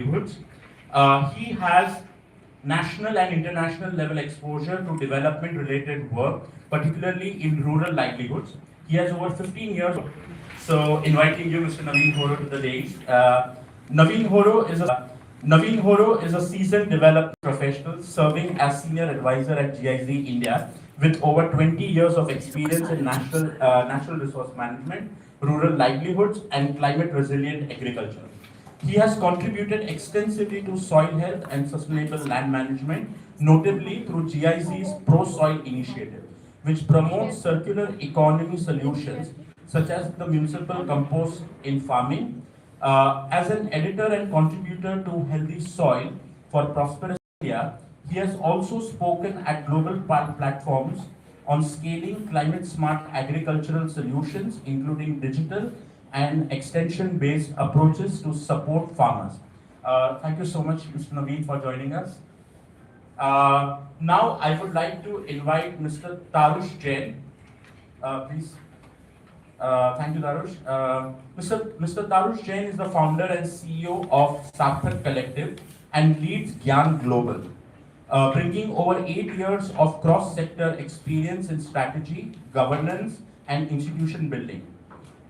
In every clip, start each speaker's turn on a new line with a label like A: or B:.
A: livelihoods. He has national and international level exposure to development related work, particularly in rural livelihoods. He has over 15 years. So, inviting you, Mr. Naveen Horo, to the dais. Naveen Horo is a Naveen Horo is a seasoned development professional serving as senior advisor at GIZ India with over 20 years of experience in natural resource management, rural livelihoods, and climate resilient agriculture. He has contributed extensively to soil health and sustainable land management, notably through GIZ's Pro Soil initiative, which promotes circular economy solutions such as the municipal compost in farming. As an editor and contributor to Healthy Soil for Prosperous India, he has also spoken at global platforms on scaling climate smart agricultural solutions, including digital and extension based approaches to support farmers. Thank you so much, Mr. Naveen, for joining us. Now, I would like to invite Mr. Tarush Jain. Please. Thank you, Tarush. Mr. Tarush Jain is the founder and CEO of Sarthak Collective and leads Gyan Global, bringing over 8 years of cross-sector experience in strategy, governance, and institution building.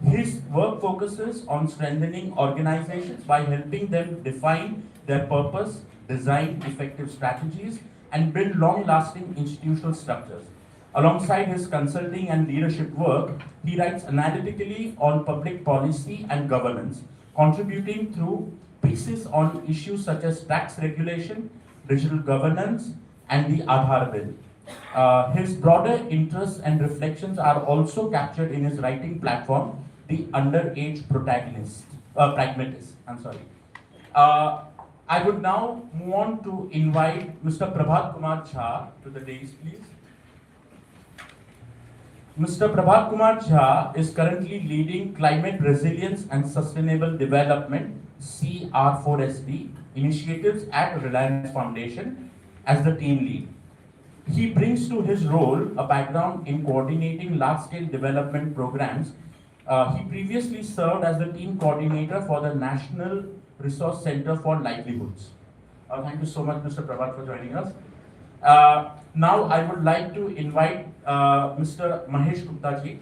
A: His work focuses on strengthening organizations by helping them define their purpose, design effective strategies, and build long-lasting institutional structures. Alongside his consulting and leadership work, he writes analytically on public policy and governance, contributing through pieces on issues such as tax regulation, digital governance, and the Aadhaar bill. His broader interests and reflections are also captured in his writing platform, The Underage Pragmatist. I'm sorry. I would now move on to invite Mr. Prabhat Kumar Jha to the dais, please. Mr. Prabhat Kumar Jha is currently leading Climate Resilience and Sustainable Development (CR4SD) initiatives at Reliance Foundation as the team lead. He brings to his role a background in coordinating large-scale development programs. He previously served as the team coordinator for the National Resource Center for Livelihoods. Thank you so much, Mr. Prabhat, for joining us. Now, I would like to invite Mr. Mahesh Gupta ji.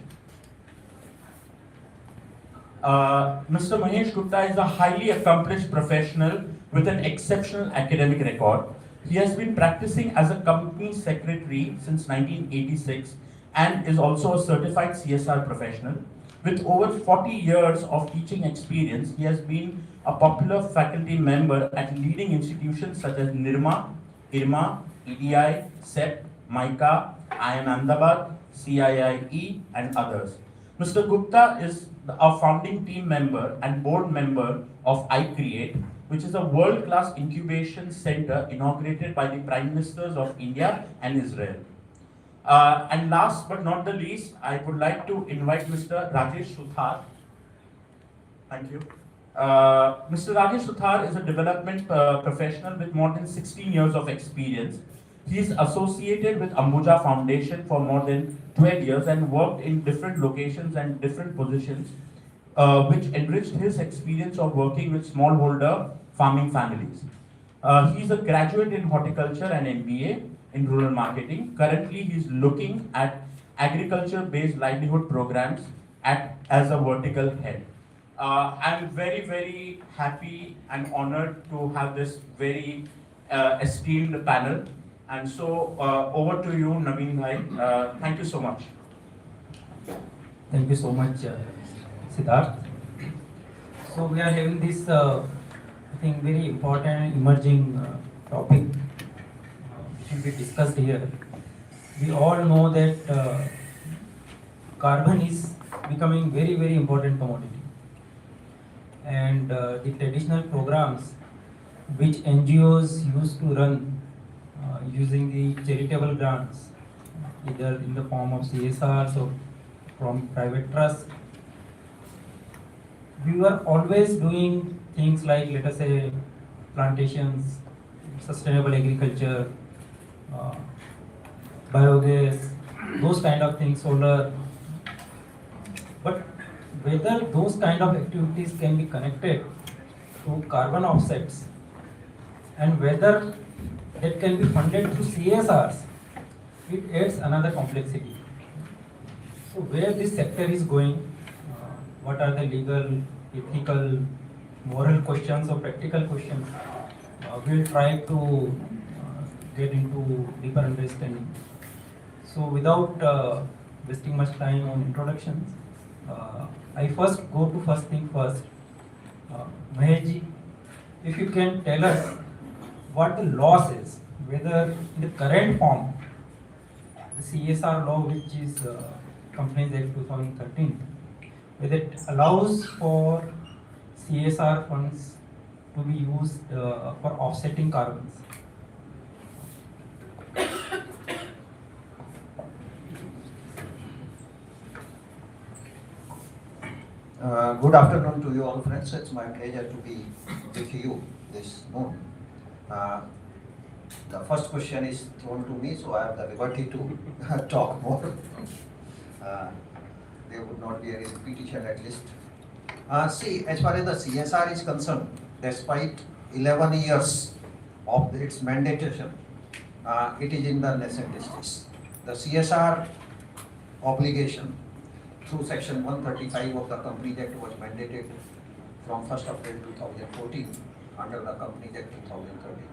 A: Mr. Mahesh Gupta is a highly accomplished professional with an exceptional academic record. He has been practicing as a company secretary since 1986 and is also a certified CSR professional. With over 40 years of teaching experience, he has been a popular faculty member at leading institutions such as NIRMA, IRMA, EDI, SEP, MICA, IIM Ahmedabad, CIIE, and others. Mr. Gupta is a founding team member and board member of iCreate, which is a world-class incubation center inaugurated by the Prime Ministers of India and Israel. And last but not the least, I would like to invite Mr. Rajesh Suthar. Thank you. Mr. Rajesh Suthar is a development professional with more than 16 years of experience. He is associated with Ambuja Foundation for more than 12 years and worked in different locations and different positions, which enriched his experience of working with smallholder farming families. He is a graduate in horticulture and MBA in rural marketing. Currently, he is looking at agriculture-based livelihood programs as a vertical head. I'm very, very happy and honored to have this very esteemed panel. And so, over to you, Naveen Bhai. Thank you so much.
B: Thank you so much, Siddharth. So we are having this, I think, very important emerging topic which will be discussed here. We all know that carbon is becoming very, very important commodity. And the traditional programs which NGOs used to run using the charitable grants, either in the form of CSRs or from private trusts, we were always doing things like, let us say, plantations, sustainable agriculture, biogas, those kind of things, solar. But whether those kind of activities can be connected to carbon offsets and whether that can be funded through CSRs, it adds another complexity. So where this sector is going, what are the legal, ethical, moral questions or practical questions, we'll try to get into deeper understanding. So without wasting much time on introductions, I first go to first thing first. Maheshji, if you can tell us what the law says, whether in the current form, the CSR law, which is Companies Act 2013, whether it allows for CSR funds to be used for offsetting carbons.
C: Good afternoon to you all, friends. It's my pleasure to be with you this noon. The first question is thrown to me, so I have the liberty to talk more. There would not be any repetition at least. See, as far as the CSR is concerned, despite 11 years of its mandatation, it is in the nascent stage. The CSR obligation through section 135 of the Companies Act was mandated from 1st April 2014 under the Companies Act 2013.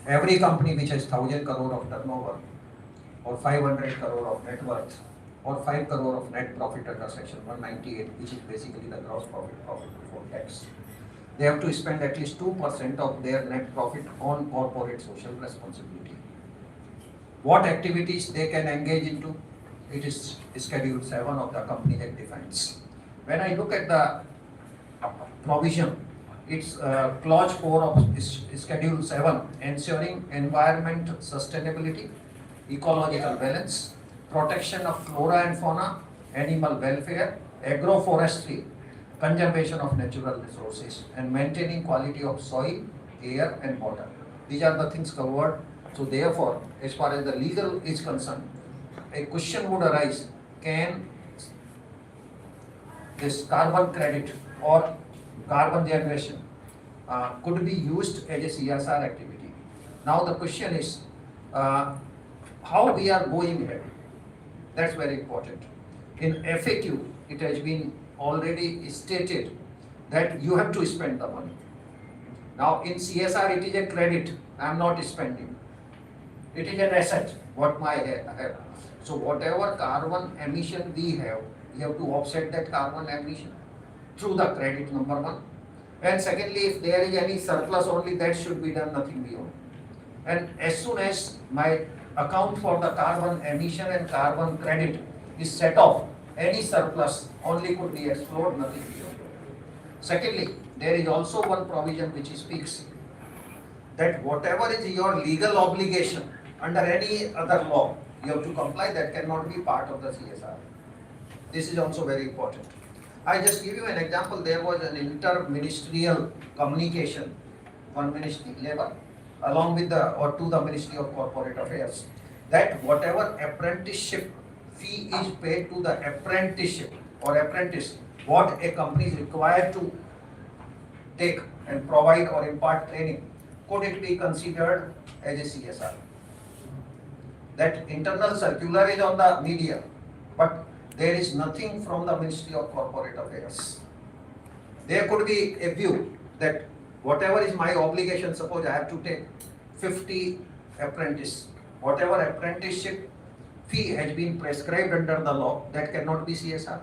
C: Every company which has 1,000 crore of turnover or 500 crore of net worth or 5 crore of net profit under section 198, which is basically the gross profit before tax, they have to spend at least 2% of their net profit on corporate social responsibility. What activities they can engage into? It is Schedule 7 of the Company Act defines. When I look at the provision, it's clause 4 of Schedule 7, ensuring environment sustainability, ecological balance, protection of flora and fauna, animal welfare, agroforestry, conservation of natural resources, and maintaining quality of soil, air, and water. These are the things covered. So therefore, as far as the legal is concerned, a question would arise, can this carbon credit or carbon generation could be used as a CSR activity? Now the question is, how we are going ahead. That's very important. In FAQ, it has been already stated that you have to spend the money. Now in CSR, it is a credit, I am not spending. It is an asset, what I have. So whatever carbon emission we have to offset that carbon emission through the credit, number one. And secondly, if there is any surplus, only that should be done, nothing beyond. And as soon as my account for the carbon emission and carbon credit is set off, any surplus only could be explored, nothing beyond. Secondly, there is also one provision which speaks that whatever is your legal obligation under any other law, you have to comply, that cannot be part of the CSR. This is also very important. I just give you an example. There was an inter-ministerial communication, one ministry, labor, along with to the Ministry of Corporate Affairs, that whatever apprenticeship fee is paid to the apprenticeship or apprentice, what a company is required to take and provide or impart training, could it be considered as a CSR? That internal circular is on the media, but there is nothing from the Ministry of Corporate Affairs. There could be a view that whatever is my obligation, suppose I have to take 50 apprentices, whatever apprenticeship fee has been prescribed under the law, that cannot be CSR.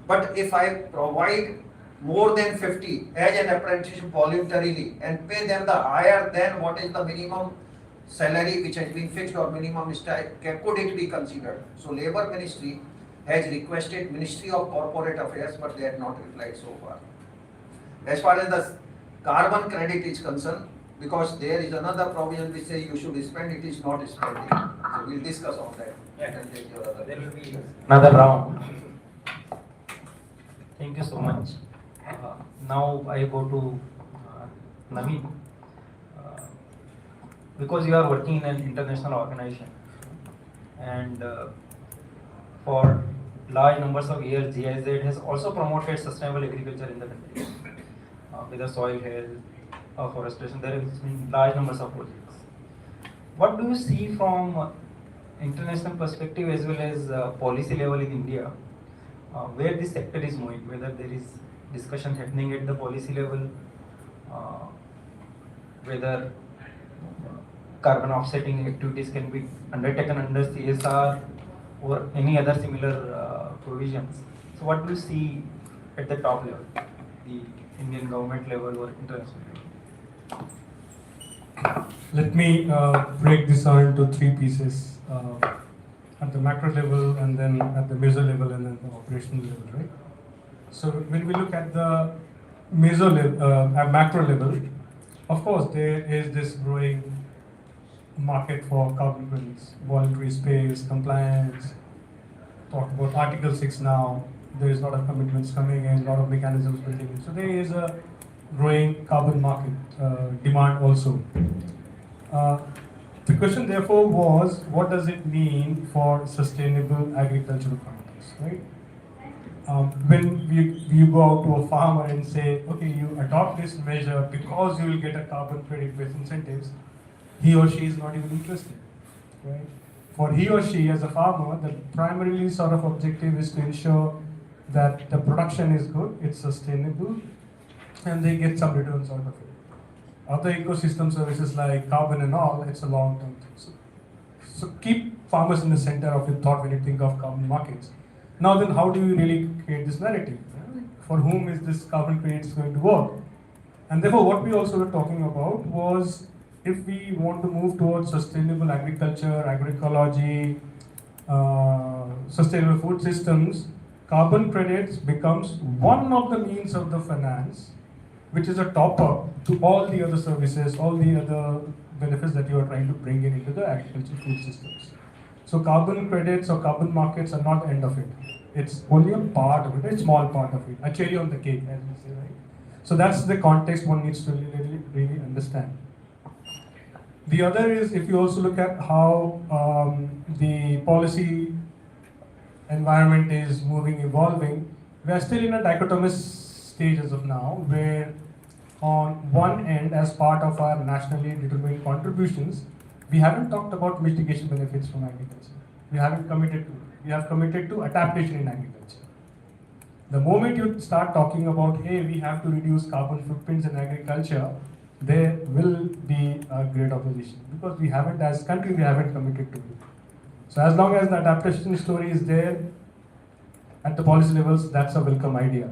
C: But if I provide more than 50 as an apprenticeship voluntarily and pay them the higher than what is the minimum salary which has been fixed or minimum style, could it be considered? So Labour Ministry has requested Ministry of Corporate Affairs, but they have not replied so far. As far as the carbon credit is concerned, because there is another provision which says you should spend, it is not spending. So we'll discuss on that. And take your other.
B: There will be another round. Thank you so much. Now I go to Naveen. Because you are working in an international organization and for large numbers of years, GIZ has also promoted sustainable agriculture in the country, whether soil health, forestation. There has been large numbers of projects. What do you see from international perspective as well as policy level in India, where this sector is moving, whether there is discussion happening at the policy level, uh, whether carbon offsetting activities can be undertaken under CSR or any other similar provisions. So what do you see at the top level, the Indian government level or international level?
D: Let me break this down into three pieces, at the macro level and then at the meso level and then the operational level, right? So when we look at the meso level, at macro level, of course there is this growing market for carbon credits, voluntary space, compliance, talk about Article 6 now, there is a lot of commitments coming in, a lot of mechanisms building in. So there is a growing carbon market demand also. The question therefore was, what does it mean for sustainable agricultural context, right? When you go out to a farmer and say, okay, you adopt this measure because you will get a carbon credit with incentives, he or she is not even interested, right? For he or she as a farmer, the primarily sort of objective is to ensure that the production is good, it's sustainable, and they get some returns out of it. Other ecosystem services like carbon and all, it's a long-term thing. So keep farmers in the center of your thought when you think of carbon markets. Now then, how do you really create this narrative? For whom is this carbon credits going to work? And therefore, what we also were talking about was, if we want to move towards sustainable agriculture, agroecology, sustainable food systems, carbon credits becomes one of the means of the finance, which is a top-up to all the other services, all the other benefits that you are trying to bring in into the agriculture food systems. So carbon credits or carbon markets are not the end of it. It's only a part of it, a small part of it, a cherry on the cake, as we say, right? So that's the context one needs to really understand. The other is, if you also look at how the policy environment is moving, evolving, we are still in a dichotomous stage as of now, where on one end, as part of our nationally determined contributions, we haven't talked about mitigation benefits from agriculture. We haven't committed to it. We have committed to adaptation in agriculture. The moment you start talking about, hey, we have to reduce carbon footprints in agriculture, there will be a great opposition, because we haven't, as a country, we haven't committed to it. So as long as the adaptation story is there at the policy levels, that's a welcome idea.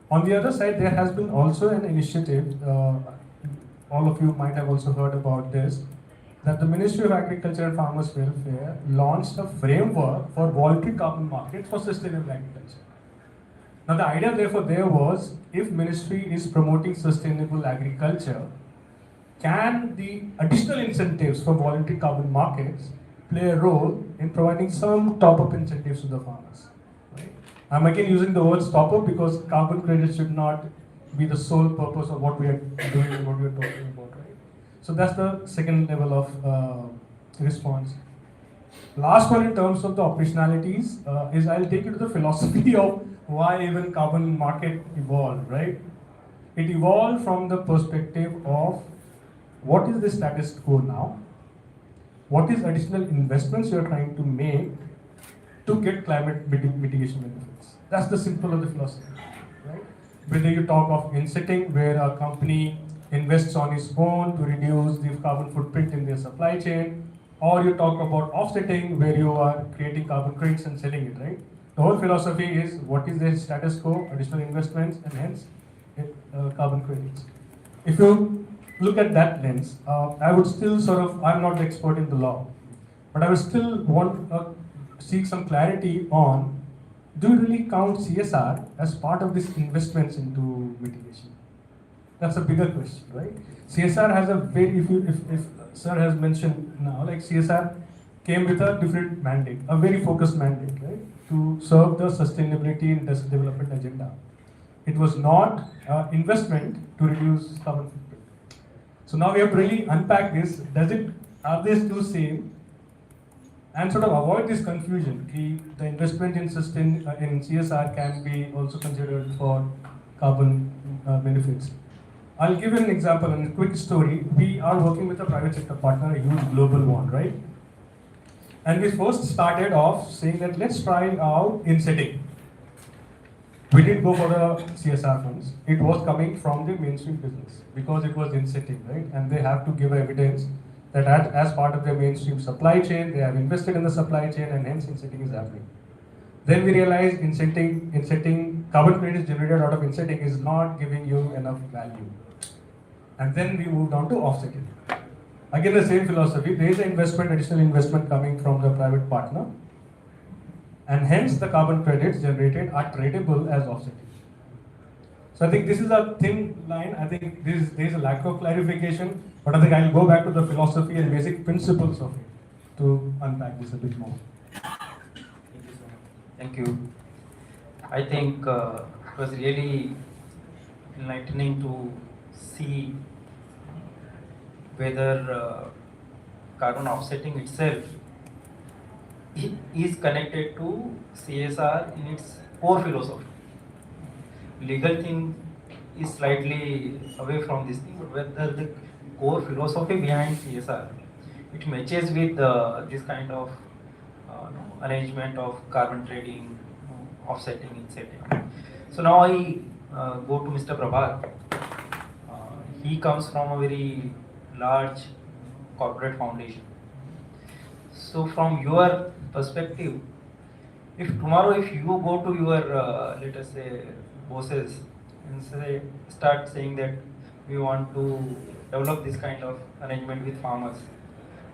D: On the other side, there has been also an initiative, all of you might have also heard about this, that the Ministry of Agriculture and Farmers Welfare launched a framework for voluntary carbon markets for sustainable agriculture. Now the idea therefore there was, if ministry is promoting sustainable agriculture, can the additional incentives for voluntary carbon markets play a role in providing some top-up incentives to the farmers? Right? I'm again using the words top-up because carbon credits should not be the sole purpose of what we are doing and what we are talking about, right? So that's the second level of response. Last one in terms of the operationalities is, I'll take you to the philosophy of why even carbon market evolved, right? It evolved from the perspective of what is the status quo now? What is additional investments you are trying to make to get climate mitigation benefits? That's the simple of the philosophy, right? Whether you talk of insetting, where a company invests on its own to reduce the carbon footprint in their supply chain, or you talk about offsetting, where you are creating carbon credits and selling it, right? The whole philosophy is, what is the status quo, additional investments, and hence carbon credits. If you look at that lens, I would still I'm not the expert in the law, but I would still want seek some clarity on, do you really count CSR as part of these investments into mitigation? That's a bigger question, right? CSR has a very, if Sir has mentioned now, like CSR came with a different mandate, a very focused mandate, right? To serve the sustainability and development agenda. It was not investment to reduce carbon footprint. So now we have to really unpack this. Are these two same? And sort of avoid this confusion. The investment in CSR can be also considered for carbon benefits. I'll give you an example and a quick story. We are working with a private sector partner, a huge global one, right? And we first started off saying that let's try out in setting. We didn't go for the CSR funds. It was coming from the mainstream business because it was in setting, right? And they have to give evidence that as part of their mainstream supply chain, they have invested in the supply chain and hence insetting is happening. Then we realized insetting carbon credits generated out of insetting is not giving you enough value. And then we moved on to offsetting. Again, the same philosophy. There is an investment, additional investment coming from the private partner, and hence the carbon credits generated are tradable as offsetting. So I think this is a thin line. I think there is a lack of clarification, but I think I'll go back to the philosophy and basic principles of it to unpack this a bit more.
B: Thank you so much. Thank you. I think it was really enlightening to see whether carbon offsetting itself is connected to CSR in its core philosophy. Legal thing is slightly away from this thing, but whether the core philosophy behind CSR, it matches with this kind of arrangement of carbon trading, offsetting, insetting. So now I go to Mr. Prabhat. He comes from a very large corporate foundation. So from your perspective, if tomorrow if you go to your let us say bosses and start saying that we want to develop this kind of arrangement with farmers,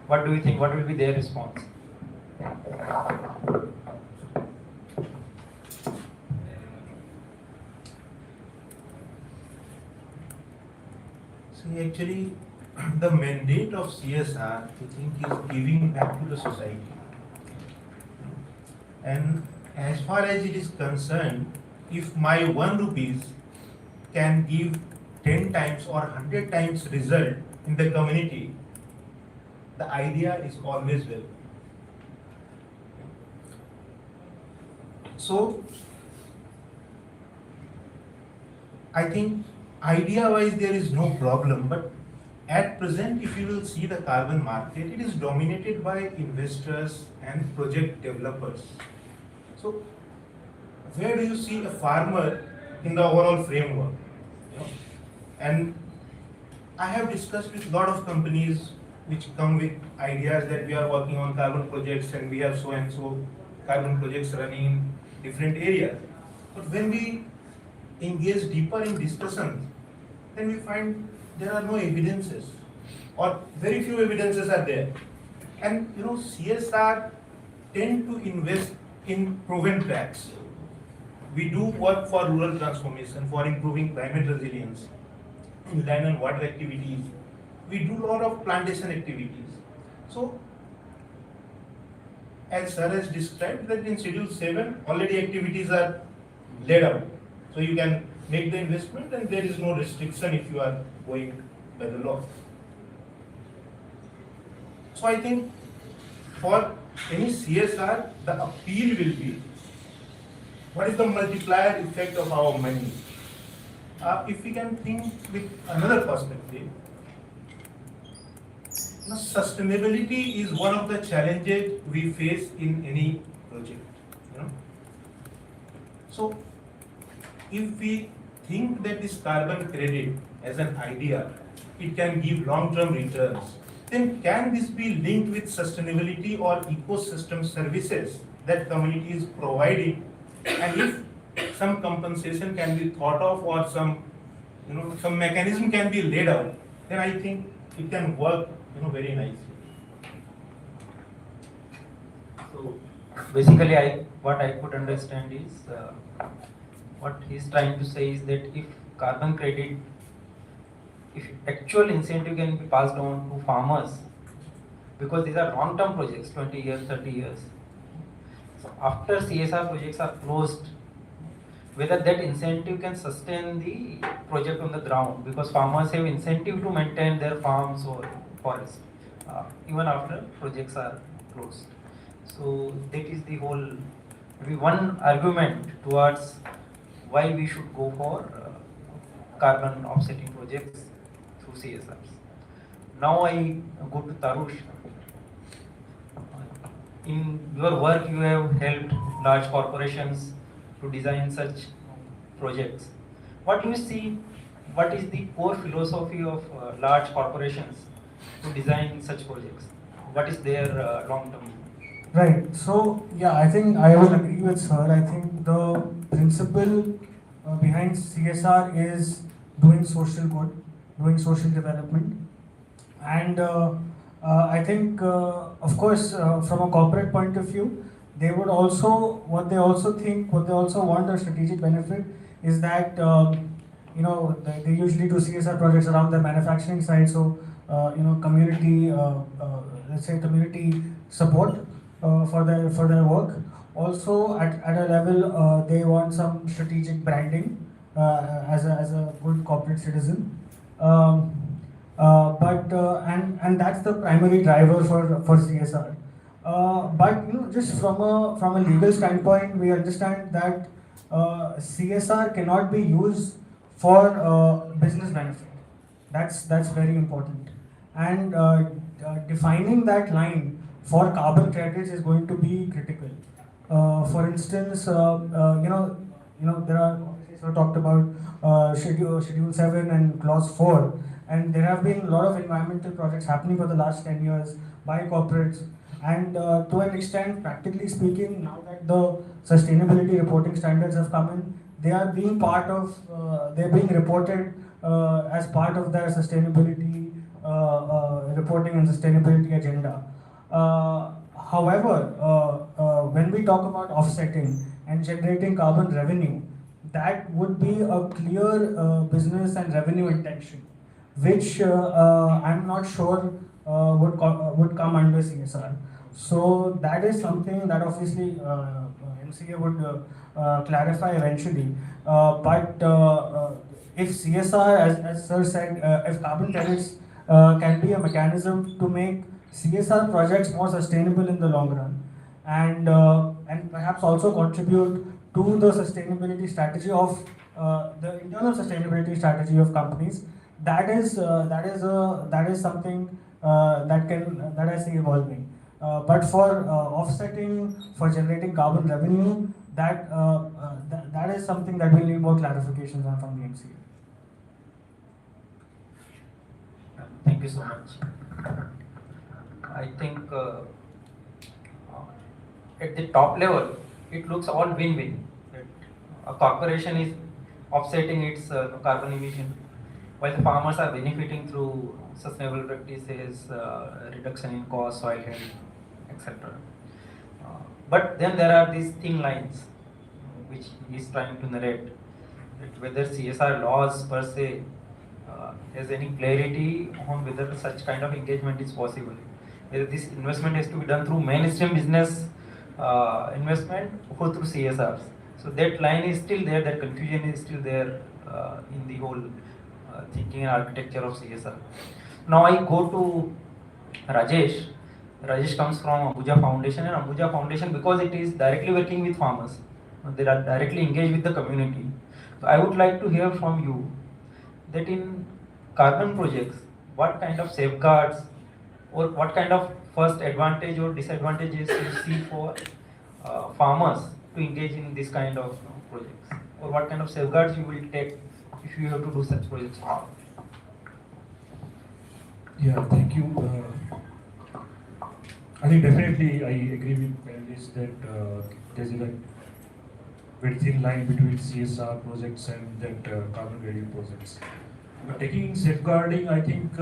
B: what do you think? What will be their response?
E: See, actually, the mandate of CSR, I think, is giving back to the society. And as far as it is concerned, if my 1 rupees can give 10 times or 100 times result in the community, the idea is always well. So, I think idea-wise there is no problem, but at present, if you will see the carbon market, it is dominated by investors and project developers. So, where do you see a farmer in the overall framework? You know? And I have discussed with a lot of companies which come with ideas that we are working on carbon projects and we have so and so carbon projects running in different areas. But when we engage deeper in discussions, then we find there are no evidences or very few evidences are there. And you know, CSR tend to invest in proven tracks. We do work for rural transformation, for improving climate resilience, in land and water activities. We do a lot of plantation activities. So, as Sir has described, that in Schedule 7, already activities are laid out. So you can make the investment and there is no restriction if you are going by the law. So I think for any CSR, the appeal will be, what is the multiplier effect of our money? If we can think with another perspective, sustainability is one of the challenges we face in any project. You know? So, if we think that this carbon credit as an idea, it can give long-term returns, then can this be linked with sustainability or ecosystem services that community is providing? And if some compensation can be thought of or some mechanism can be laid out, then I think it can work very nicely.
B: So basically, what I could understand is what he's trying to say is that if carbon credit, if actual incentive can be passed on to farmers, because these are long-term projects, 20 years, 30 years. So after CSR projects are closed, whether that incentive can sustain the project on the ground, because farmers have incentive to maintain their farms or forest even after projects are closed. So that is the whole, maybe one argument towards why we should go for carbon offsetting projects through CSRs. Now I go to Tarush. In your work, you have helped large corporations to design such projects. What do you see? What is the core philosophy of large corporations to design such projects? What is their long-term?
D: Right. So yeah, I think I will agree with sir. I think the principle behind CSR is doing social good, doing social development, and I think, of course, from a corporate point of view, they would also what they also think, what they also want a strategic benefit is that they usually do CSR projects around their manufacturing side. So community, let's say community support for their work. Also, at a level, they want some strategic branding as a good corporate citizen. Um, and that's the primary driver for CSR. But just from a legal standpoint, we understand that CSR cannot be used for business benefit. That's very important. And defining that line for carbon credits is going to be critical. For instance, there are so talked about Schedule 7 and Clause 4, and there have been a lot of environmental projects happening for the last 10 years by corporates. And to an extent, practically speaking, now that the sustainability reporting standards have come in, they are being they're being reported as part of their sustainability reporting and sustainability agenda. However, when we talk about offsetting and generating carbon revenue, that would be a clear business and revenue intention, which I'm not sure would come under CSR. So that is something that obviously MCA would clarify eventually. But if CSR, as Sir said, if carbon credits can be a mechanism to make CSR projects more sustainable in the long run, and perhaps also contribute to the sustainability strategy of the internal sustainability strategy of companies, that is something that I see evolving. But for offsetting, for generating carbon revenue, that is something that will need more clarifications on from the MCA.
B: Thank you so much. I think at the top level, it looks all win-win. A corporation is offsetting its carbon emission, while the farmers are benefiting through sustainable practices, reduction in cost, soil health, etc. But then there are these thin lines, which he is trying to narrate, that whether CSR laws per se has any clarity on whether such kind of engagement is possible. Whether this investment has to be done through mainstream business investment or through CSRs. So that line is still there, that confusion is still there in the whole thinking and architecture of CSR. Now I go to Rajesh. Rajesh comes from Ambuja Foundation, and Ambuja Foundation, because it is directly working with farmers, they are directly engaged with the community. So I would like to hear from you that in carbon projects, what kind of safeguards or what kind of first advantage or disadvantages you see for farmers to engage in this kind of projects, or what kind of safeguards you will take if you have to do such projects?
F: Yeah, thank you. I think definitely I agree with Melvis that there's a very thin line between CSR projects and that carbon credit projects. But taking safeguarding, I think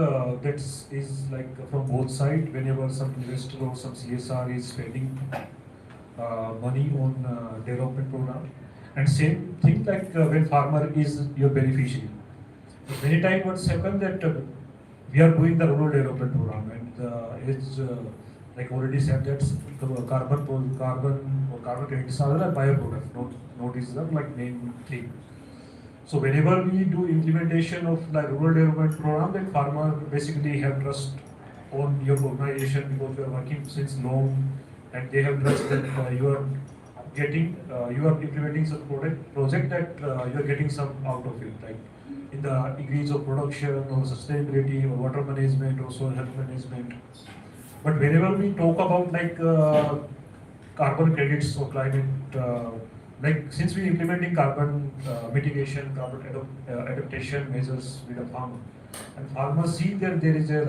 F: is like from both sides. Whenever some investor or some CSR is spending money on development program, and same thing like when farmer is your beneficiary. So many times what's happened that we are doing the rural development program, and it's like already said that carbon credits are a byproduct, not is the like main thing. So whenever we do implementation of like rural development program, then farmer basically have trust on your organization because you are working since long, and they have trust that you are implementing some project that you are getting some out of it. Like in the degrees of production or sustainability or water management or soil health management. But whenever we talk about carbon credits or climate, since we implementing carbon mitigation, carbon adaptation measures with the farmer, and farmers see that there is a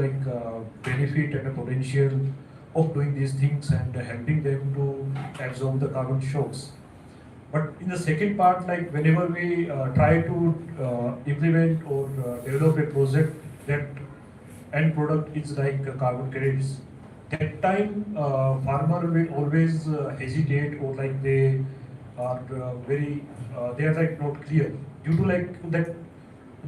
F: benefit and a potential of doing these things and helping them to absorb the carbon shocks. But in the second part, whenever we try to implement or develop a project that end product is carbon credits, that time farmer will always hesitate or they are they are not clear due to that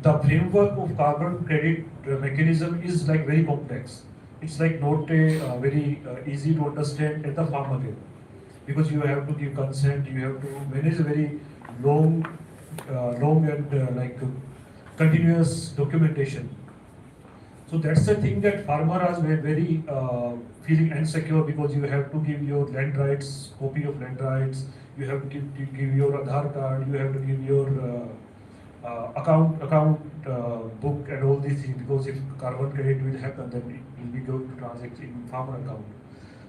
F: the framework of carbon credit mechanism is very complex. It's not a very easy to understand at the farmer level, because you have to give consent, you have to manage a very long and continuous documentation. So that's the thing that farmer are very feeling insecure, because you have to give your land rights, copy of land rights, you have to give your Aadhaar card, you have to give your account book and all these things, because if carbon credit will happen, then it will be going to transact in farmer account.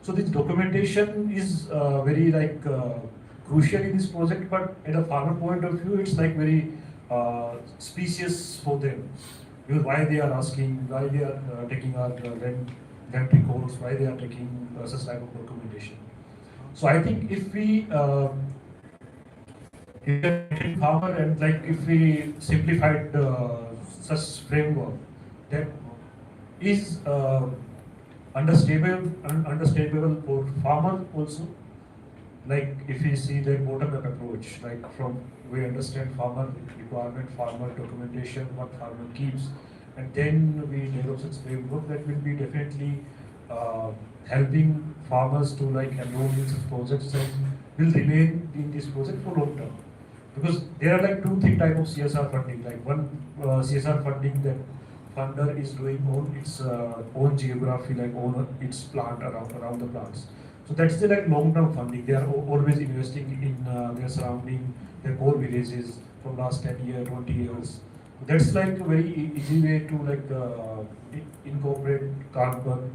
F: So this documentation is very crucial in this project, but at a farmer point of view, it's very specious for them. Because why they are asking, why they are taking our land records, why they are taking such type of documentation. So I think if we farmer and if we simplified such framework that is understandable for farmer also. If we see the bottom-up approach, from we understand farmer requirement, farmer documentation, what farmer keeps, and then we develop such framework that will be definitely helping farmers to enroll in such projects and will remain in this project for long term. Because there are two type of CSR funding. One CSR funding that funder is doing on its own geography, on its plant around the plants. So that's the long-term funding. They are always investing in their surrounding, their core villages from last 10 years, 20 years. That's a very easy way to incorporate carbon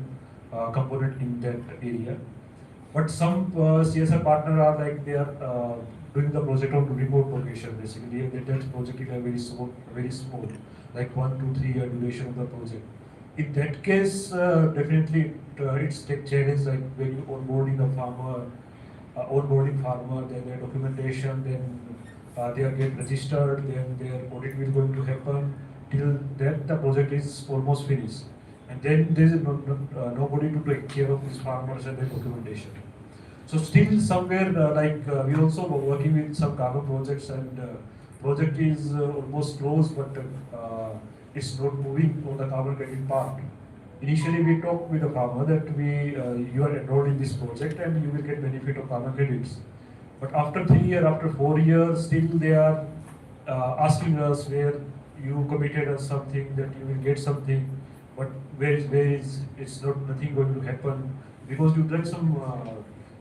F: component in that area. But some CSR partner are they are doing the project on remote location basically. That project is very small, 1 to 3 year duration of the project. In that case, definitely it's a challenge when you onboarding the farmer, then their documentation, then they are get registered, then their audit will going to happen. Till that the project is almost finished, and then there is nobody to take care of these farmers and their documentation. So still somewhere we also working with some carbon projects, and project is almost closed, but it's not moving on the carbon credit part. Initially, we talked with the farmer that you are enrolled in this project and you will get benefit of carbon credits. But after 3 years, after 4 years, still they are asking us where you committed us something that you will get something, but where is it's nothing going to happen because you done some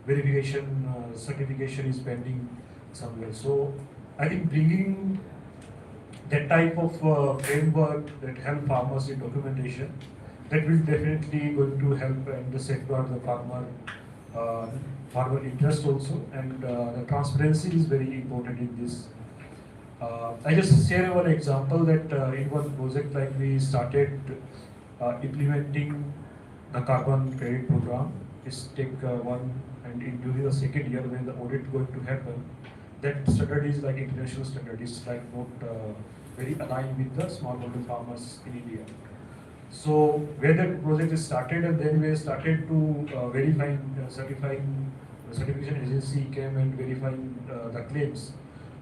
F: verification, certification is pending somewhere. So I think bringing that type of framework that help farmers in documentation, that will definitely going to help and safeguard the farmer interest also, and the transparency is very important in this. I just share one example that in one project we started implementing the carbon credit program. It's take one, and during the second year when the audit going to happen, that standard is international standard. It's not very aligned with the smallholder farmers in India. So where that project is started, and then we started to verifying, certifying, the certification agency came and verifying the claims.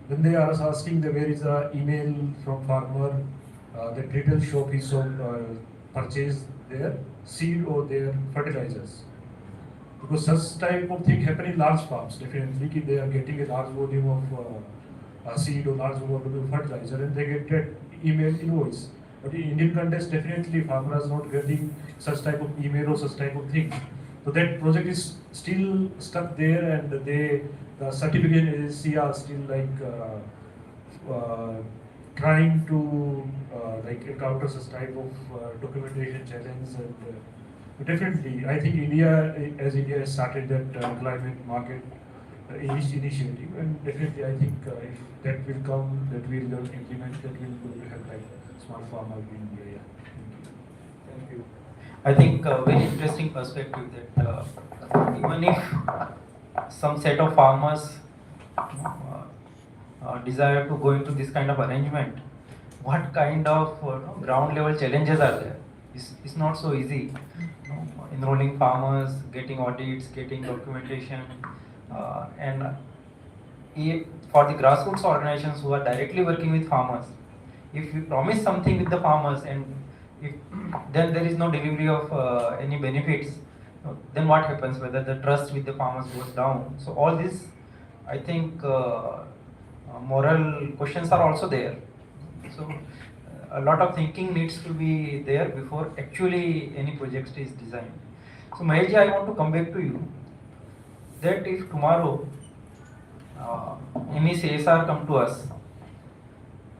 F: Then they are asking where is the email from farmer, the retail shop is purchase their seed or their fertilizers. Because such type of thing happen in large farms, definitely they are getting a large volume of seed or large volume of fertilizer, and they get that email invoice. But in Indian context, definitely farmers not getting such type of email or such type of thing. So that project is still stuck there, and the certificate agency are still trying to like encounter such type of documentation challenge and definitely I think India, as India has started that climate market initiative, and definitely I think if that will come, that will implement, that will going to help like smart farmer in India. Yeah.
B: Thank you. I think very interesting perspective that even if some set of farmers desire to go into this kind of arrangement, what kind of ground level challenges are there? It's not so easy. Enrolling farmers, getting audits, getting documentation, and for the grassroots organizations who are directly working with farmers, if you promise something with the farmers and if then there is no delivery of any benefits, then what happens? Whether the trust with the farmers goes down. So all this, I think, moral questions are also there. So a lot of thinking needs to be there before actually any project is designed. So Maheshji, I want to come back to you that if tomorrow any CSR come to us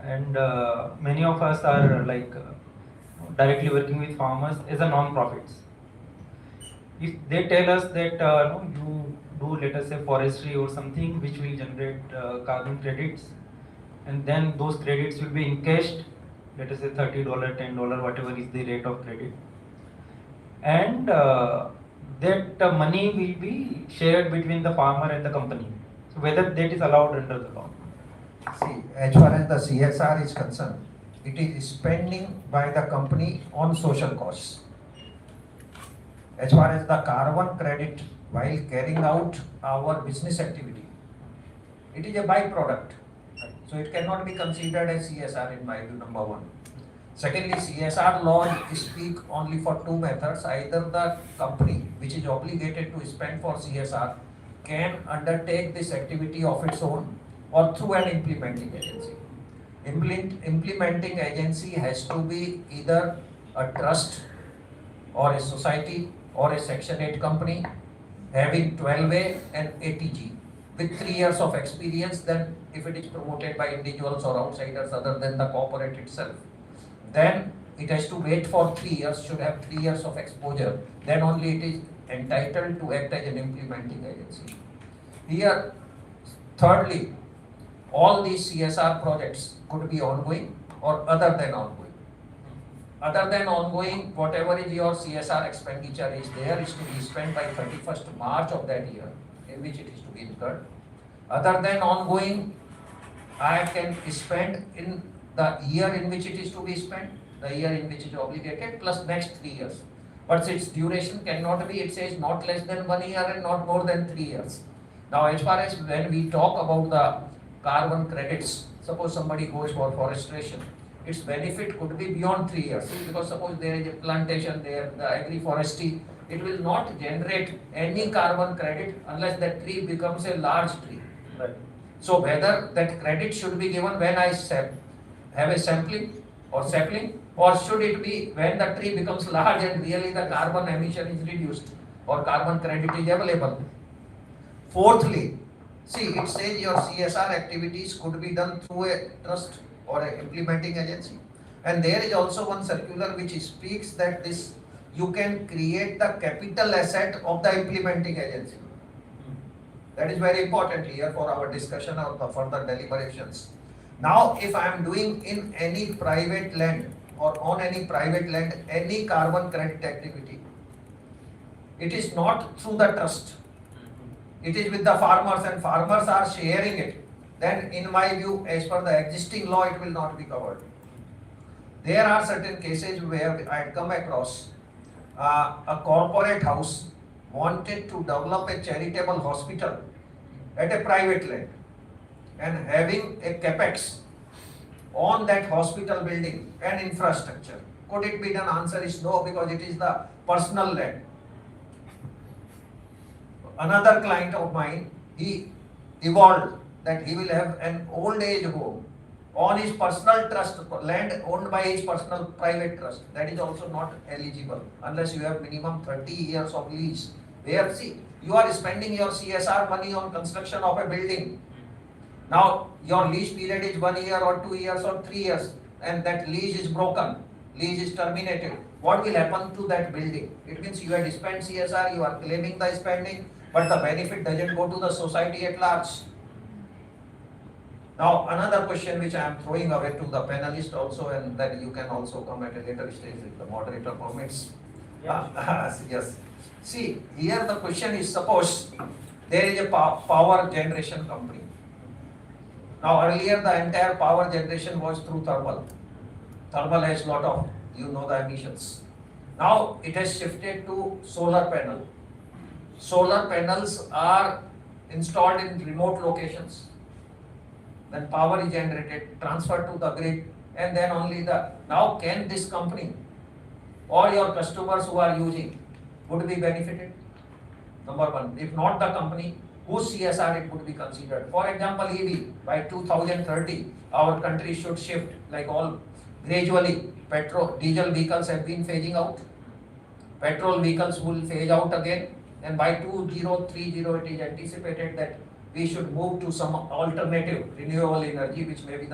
B: and many of us are like directly working with farmers as a non-profits. If they tell us that no, you do let us say forestry or something which will generate carbon credits, and then those credits will be encashed, let us say $30, $10, whatever is the rate of credit, and that money will be shared between the farmer and the company. So whether that is allowed under the law.
C: See, as far as the CSR is concerned, it is spending by the company on social costs. As far as the carbon credit, while carrying out our business activity, it is a byproduct. So it cannot be considered as CSR in my view, number one. Secondly, CSR laws speak only for two methods. Either the company, which is obligated to spend for CSR, can undertake this activity of its own or through an implementing agency. Implementing agency has to be either a trust or a society or a Section 8 company having 12A and ATG with 3 years of experience. Then if it is promoted by individuals or outsiders other than the corporate itself, then it has to wait for 3 years, should have 3 years of exposure. Then only it is entitled to act as an implementing agency. Here, thirdly, all these CSR projects could be ongoing or other than ongoing. Other than ongoing, whatever is your CSR expenditure is there is to be spent by 31st March of that year in which it is to be incurred. Other than ongoing, I can spend in the year in which it is to be spent, the year in which it is obligated, plus next 3 years. But its duration cannot be, it says not less than 1 year and not more than 3 years. Now, as far as when we talk about the carbon credits, suppose somebody goes for forestation, its benefit could be beyond 3 years. Because suppose there is a plantation there, the agri-forestry, it will not generate any carbon credit unless that tree becomes a large tree.
B: Right.
C: So whether that credit should be given when I have a sampling or sapling, or should it be when the tree becomes large and really the carbon emission is reduced or carbon credit is available. Fourthly, see, it says your CSR activities could be done through a trust or an implementing agency. And there is also one circular which speaks that this you can create the capital asset of the implementing agency. That is very important here for our discussion or the further deliberations. Now, if I am doing in any private land or on any private land any carbon credit activity, it is not through the trust. It is with the farmers and farmers are sharing it. Then in my view, as per the existing law, it will not be covered. There are certain cases where I had come across a corporate house wanted to develop a charitable hospital at a private land and having a capex on that hospital building and infrastructure. Could it be done? Answer is no, because it is the personal land. Another client of mine, he evolved that he will have an old age home on his personal trust, land owned by his personal private trust. That is also not eligible unless you have minimum 30 years of lease. Where, see, you are spending your CSR money on construction of a building. Now, your lease period is 1 year or 2 years or 3 years, and that lease is broken, lease is terminated. What will happen to that building? It means you had spent CSR, you are claiming the spending, but the benefit doesn't go to the society at large. Now, another question which I am throwing away to the panelists also, and then you can also come at a later stage if the moderator permits. Yes. See, here the question is, suppose there is a power generation company. Now, earlier the entire power generation was through thermal. Thermal has lot of, the emissions. Now, it has shifted to solar panel. Solar panels are installed in remote locations. Then power is generated, transferred to the grid, and then only now can this company or your customers who are using would be benefited? Number one, if not the company, whose CSR it would be considered? For example, EV, by 2030, our country should shift like all gradually. Diesel vehicles have been phasing out. Petrol vehicles will phase out again, and by 2030 it is anticipated that we should move to some alternative renewable energy, which may be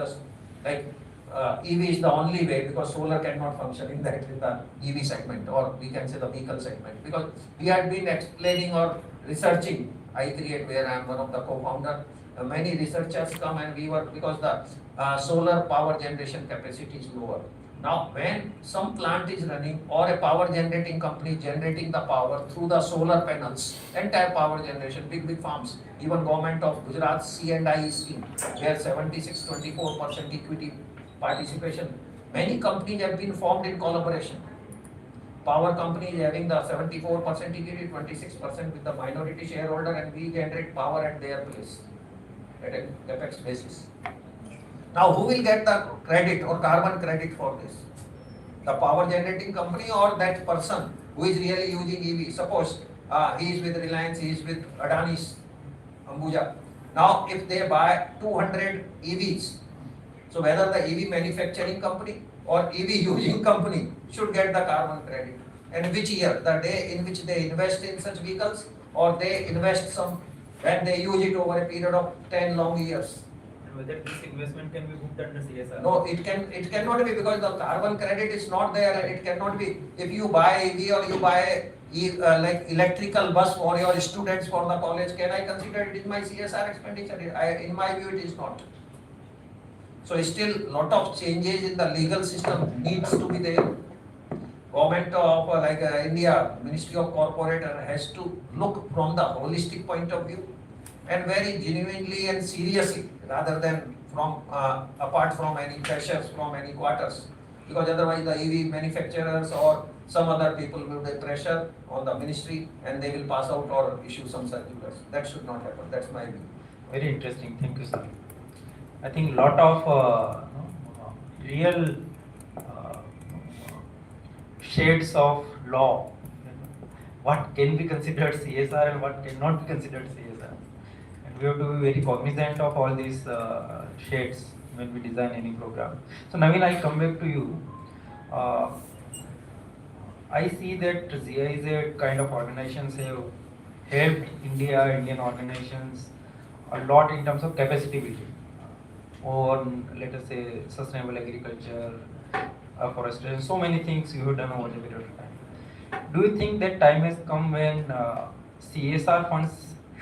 C: EV is the only way, because solar cannot function in the EV segment, or we can say the vehicle segment, because we had been explaining or researching. I create where I am one of the co-founder. Many researchers come and we work because the solar power generation capacity is lower. Now, when some plant is running or a power generating company generating the power through the solar panels, entire power generation, big farms, even government of Gujarat C&I scheme, where 76-24% equity participation, many companies have been formed in collaboration. Power company is having the 74% equity, 26% with the minority shareholder, and we generate power at their place at a capex basis. Now, who will get the credit or carbon credit for this? The power generating company or that person who is really using EV? Suppose he is with Reliance, he is with Adani's Ambuja. Now, if they buy 200 EVs, so whether the EV manufacturing company or EV using company should get the carbon credit, and which year, the day in which they invest in such vehicles, or they invest when they use it over a period of 10 long years.
B: Whether this investment can be booked under CSR?
C: No, it cannot be, because the carbon credit is not there, and it cannot be. If you buy EV or you buy electrical bus for your students for the college, can I consider it in my CSR expenditure? In my view, it is not. So still lot of changes in the legal system needs to be there. Government of India, Ministry of Corporate has to look from the holistic point of view, and very genuinely and seriously, rather than from apart from any pressures from any quarters, because otherwise the EV manufacturers or some other people will put pressure on the ministry and they will pass out or issue some circulars. That should not happen. That's my view.
B: Very interesting. Thank you, sir. I think lot of real shades of law. What can be considered CSR and what cannot be considered CSR. And we have to be very cognizant of all these shades when we design any program. So Naveen, I come back to you. I see that ZI is a kind of organizations have helped Indian organizations a lot in terms of capacity building on, let us say, sustainable agriculture, afforestation, so many things you have done over the period of time. Do you think that time has come when CSR funds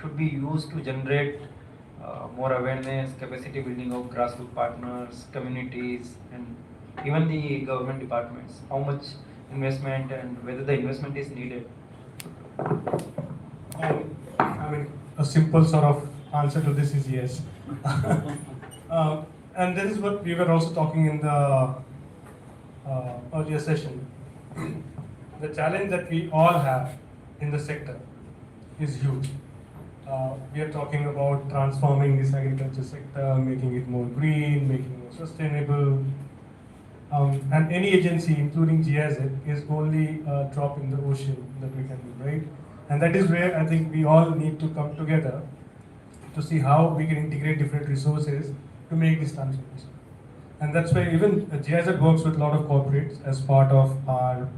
B: should be used to generate more awareness, capacity building of grassroots partners, communities, and even the government departments? How much investment and whether the investment is needed?
D: A simple sort of answer to this is yes. And this is what we were also talking in the earlier session. The challenge that we all have in the sector is huge. We are talking about transforming this agriculture sector, making it more green, making it more sustainable. And any agency, including GIZ, is only a drop in the ocean that we can do, right? And that is where I think we all need to come together to see how we can integrate different resources to make this transformation. And that's why even GIZ works with a lot of corporates as part of our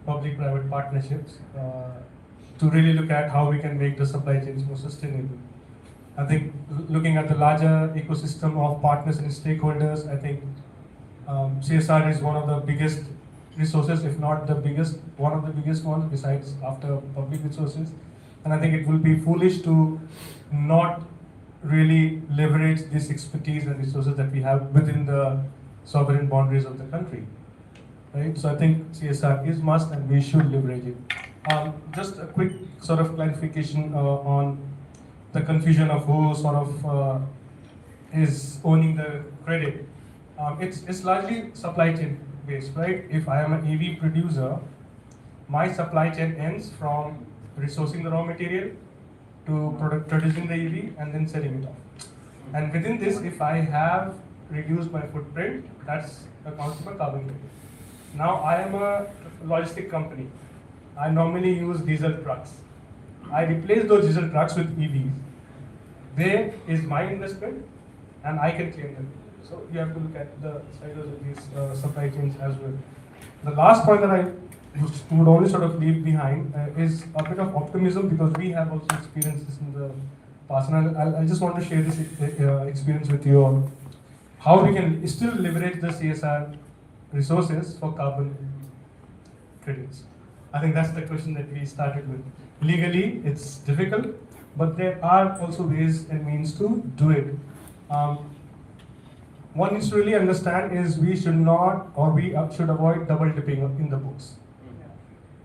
D: public-private partnerships to really look at how we can make the supply chains more sustainable. I think looking at the larger ecosystem of partners and stakeholders, I think CSR is one of the biggest resources, if not the biggest, one of the biggest ones besides after public resources. And I think it will be foolish to not really leverage this expertise and resources that we have within the sovereign boundaries of the country. Right? So I think CSR is must and we should leverage it. Just a quick sort of clarification on the confusion of who sort of is owning the credit. It's largely supply chain based, right? If I am an EV producer, my supply chain ends from resourcing the raw material to producing the EV and then selling it off. And within this, if I have reduced my footprint, that's accounts for carbon credit. Now I am a logistic company. I normally use diesel trucks. I replace those diesel trucks with EVs. There is my investment, and I can claim them. So you have to look at the silos of these supply chains as well. The last point that I would only sort of leave behind is a bit of optimism because we have also experienced this in the past, and I just want to share this experience with you all. How we can still leverage the CSR resources for carbon credits. I think that's the question that we started with. Legally, it's difficult, but there are also ways and means to do it. One needs to really understand is we should not or we should avoid double dipping in the books,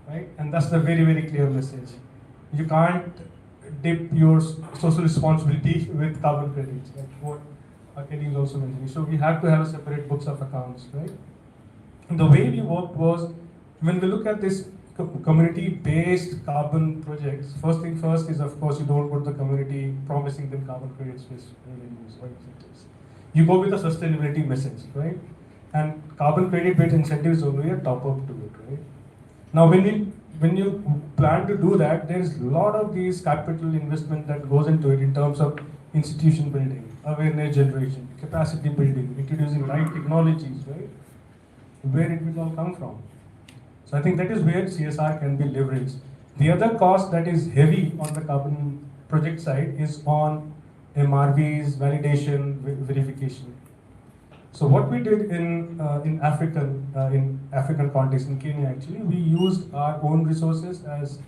D: right? And that's the very, very clear message. You can't dip your social responsibility with carbon credits, like what Kelly is also mentioning. So we have to have a separate books of accounts, right? And the way we worked was, when we look at this community-based carbon projects, first thing first is, of course, you don't go to the community promising them carbon credits with revenues or incentives. You go with a sustainability message, right? And carbon credit-based incentive is only a top-up to it, right? Now, when you plan to do that, there is a lot of these capital investment that goes into it in terms of institution building, awareness generation, capacity building, introducing right technologies, right? Where it will all come from. So I think that is where CSR can be leveraged. The other cost that is heavy on the carbon project side is on MRVs, validation, verification. So what we did in African context, in Kenya actually, we used our own resources as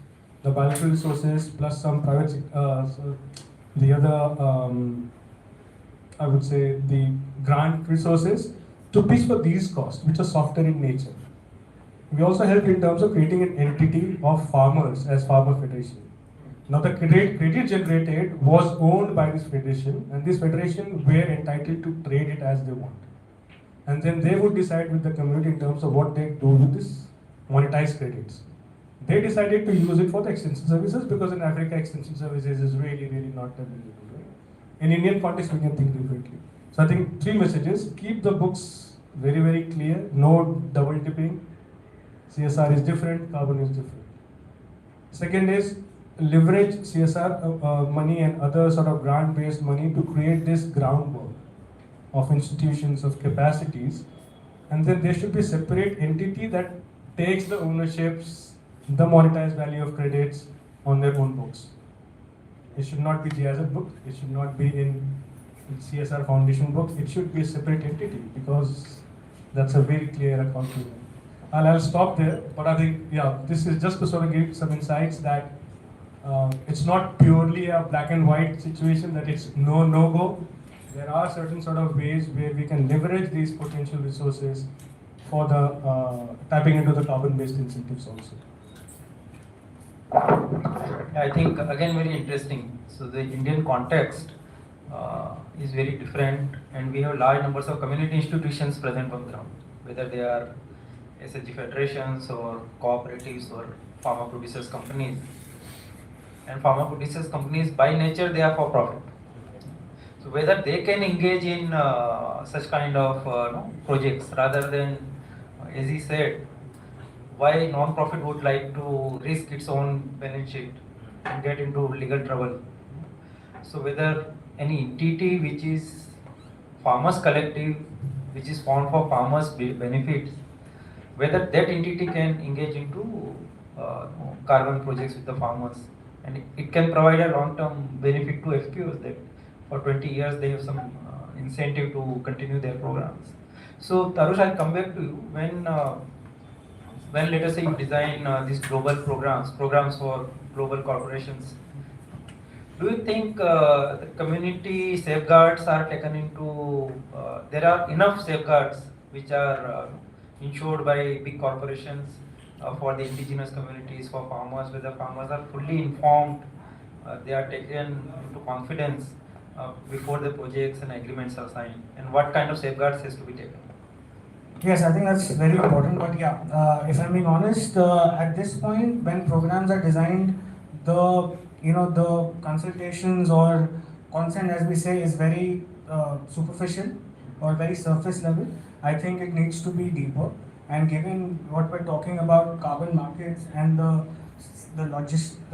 D: the bilateral resources plus some private, so the other, I would say the grant resources to pitch for these costs, which are softer in nature. We also helped in terms of creating an entity of farmers as farmer federation. Now the credit generated was owned by this federation, and this federation were entitled to trade it as they want. And then they would decide with the community in terms of what they do with this monetized credits. They decided to use it for the extension services because in Africa extension services is really, really not available. Right? In Indian context, we can think differently. So I think three messages: keep the books very, very clear, no double dipping. CSR is different, carbon is different. Second is leverage CSR money and other sort of grant-based money to create this groundwork of institutions, of capacities, and then there should be a separate entity that takes the ownerships, the monetized value of credits on their own books. It should not be GIZ book, it should not be in CSR Foundation books, it should be a separate entity because that's a very clear accountability. And I'll stop there, but I think, yeah, this is just to sort of give some insights that it's not purely a black and white situation that it's no-go. There are certain sort of ways where we can leverage these potential resources for the tapping into the carbon-based incentives also.
B: I think again very interesting. So the Indian context is very different, and we have large numbers of community institutions present on ground, whether they are SHG federations or cooperatives or farmer producers companies. And farmer producers companies by nature they are for profit. So whether they can engage in such kind of projects rather than, as he said, why non-profit would like to risk its own balance sheet and get into legal trouble. So whether any entity which is farmers collective, which is formed for farmers benefits, whether that entity can engage into carbon projects with the farmers, and it can provide a long-term benefit to FPOs that for 20 years they have some incentive to continue their programs. So Tarush, I'll come back to you when let us say you design these global programs for global corporations. Do you think the community safeguards are taken into? There are enough safeguards which are ensured by big corporations for the indigenous communities, for farmers, where the farmers are fully informed, they are taken into confidence before the projects and agreements are signed, and what kind of safeguards has to be taken?
G: Yes, I think that's very important. But yeah, if I'm being honest, at this point, when programs are designed, the consultations or consent, as we say, is very superficial or very surface level. I think it needs to be deeper. And given what we're talking about, carbon markets and the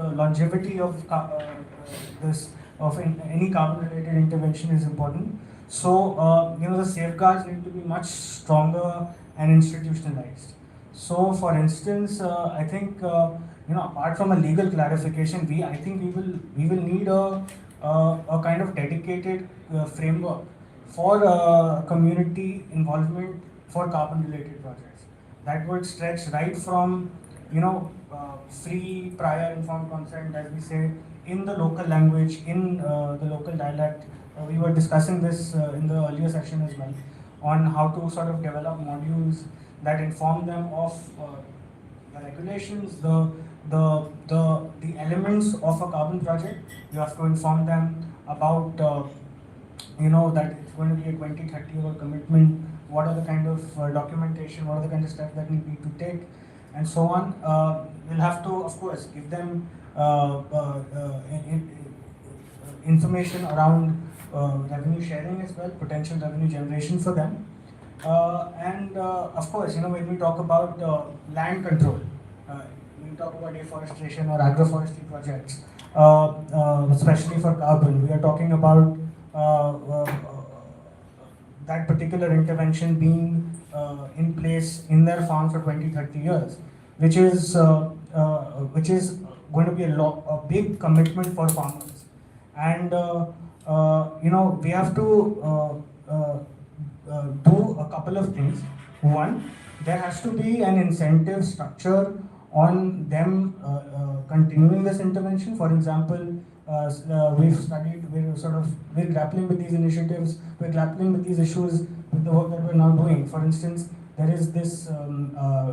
G: longevity of any carbon-related intervention is important. So, the safeguards need to be much stronger and institutionalized. So, for instance, I think, apart from a legal clarification, I think we will need a kind of dedicated framework for community involvement for carbon-related projects. That would stretch right from, free prior informed consent, as we say, in the local language, in the local dialect. We were discussing this in the earlier session as well, on how to sort of develop modules that inform them of the regulations, the elements of a carbon project. You have to inform them about that it's going to be a 2030 commitment. What are the kind of documentation? What are the kind of steps that we need to take, and so on. We'll have to, of course, give them information around revenue sharing as well, potential revenue generation for them. And of course, when we talk about land control, we talk about deforestation or agroforestry projects, especially for carbon, we are talking about that particular intervention being in place in their farm for 20-30 years, which is going to be a big commitment for farmers. And we have to do a couple of things. One, there has to be an incentive structure on them continuing this intervention. For example, we're grappling with these initiatives, we're grappling with these issues with the work that we're now doing. For instance, there is this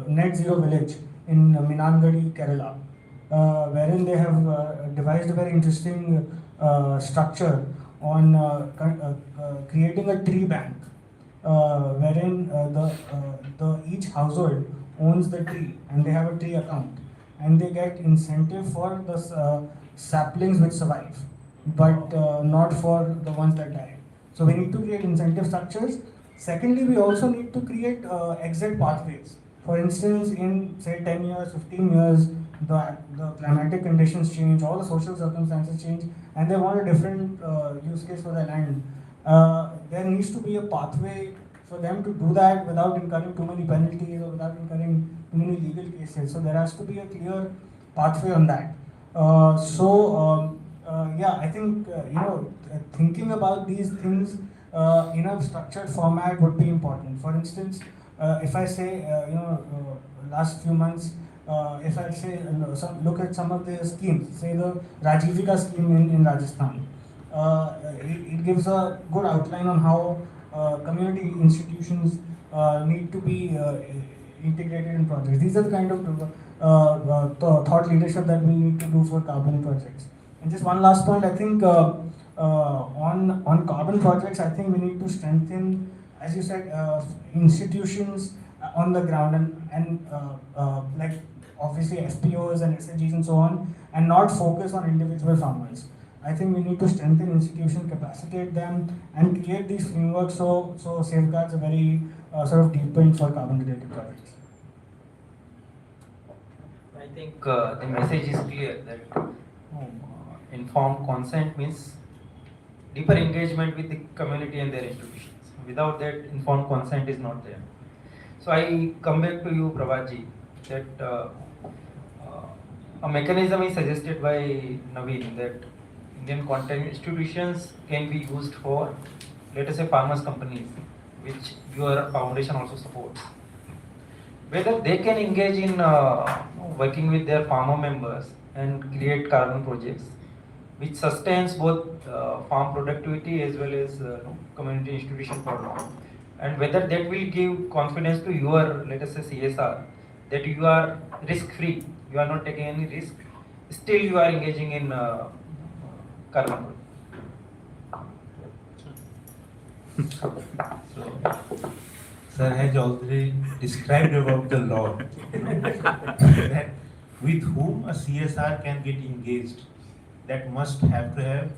G: net zero village in Minangadi, Kerala, wherein they have devised a very interesting structure on creating a tree bank, wherein each household owns the tree and they have a tree account, and they get incentive for the saplings which survive, but not for the ones that die. So we need to create incentive structures. Secondly, we also need to create exit pathways. For instance, in say 10 years, 15 years, the climatic conditions change, all the social circumstances change, and they want a different use case for their land. There needs to be a pathway for them to do that without incurring too many penalties or without incurring too many legal cases. So there has to be a clear pathway on that. I think thinking about these things in a structured format would be important. For instance, if I say last few months, if I say look at some of the schemes, say the Rajivika scheme in Rajasthan, it gives a good outline on how community institutions need to be integrated in projects. These are the kind of thought leadership that we need to do for carbon projects. And just one last point, I think on carbon projects, I think we need to strengthen, as you said, institutions on the ground and like obviously FPOs and SHGs and so on, and not focus on individual farmers. I think we need to strengthen institutions, capacitate them, and create these frameworks so safeguards are very sort of deepened for carbon-related projects.
B: I think the message is clear that informed consent means deeper engagement with the community and their institutions. Without that, informed consent is not there. So I come back to you, Prabhatji, that a mechanism is suggested by Naveen that Indian content institutions can be used for, let us say, farmers companies, which your foundation also supports. Whether they can engage in working with their farmer members and create carbon projects, which sustains both farm productivity as well as community institution for long. And whether that will give confidence to your, let us say, CSR, that you are risk free, you are not taking any risk, still you are engaging in carbon.
E: Sir has already described about the law that with whom a CSR can get engaged, that must have to have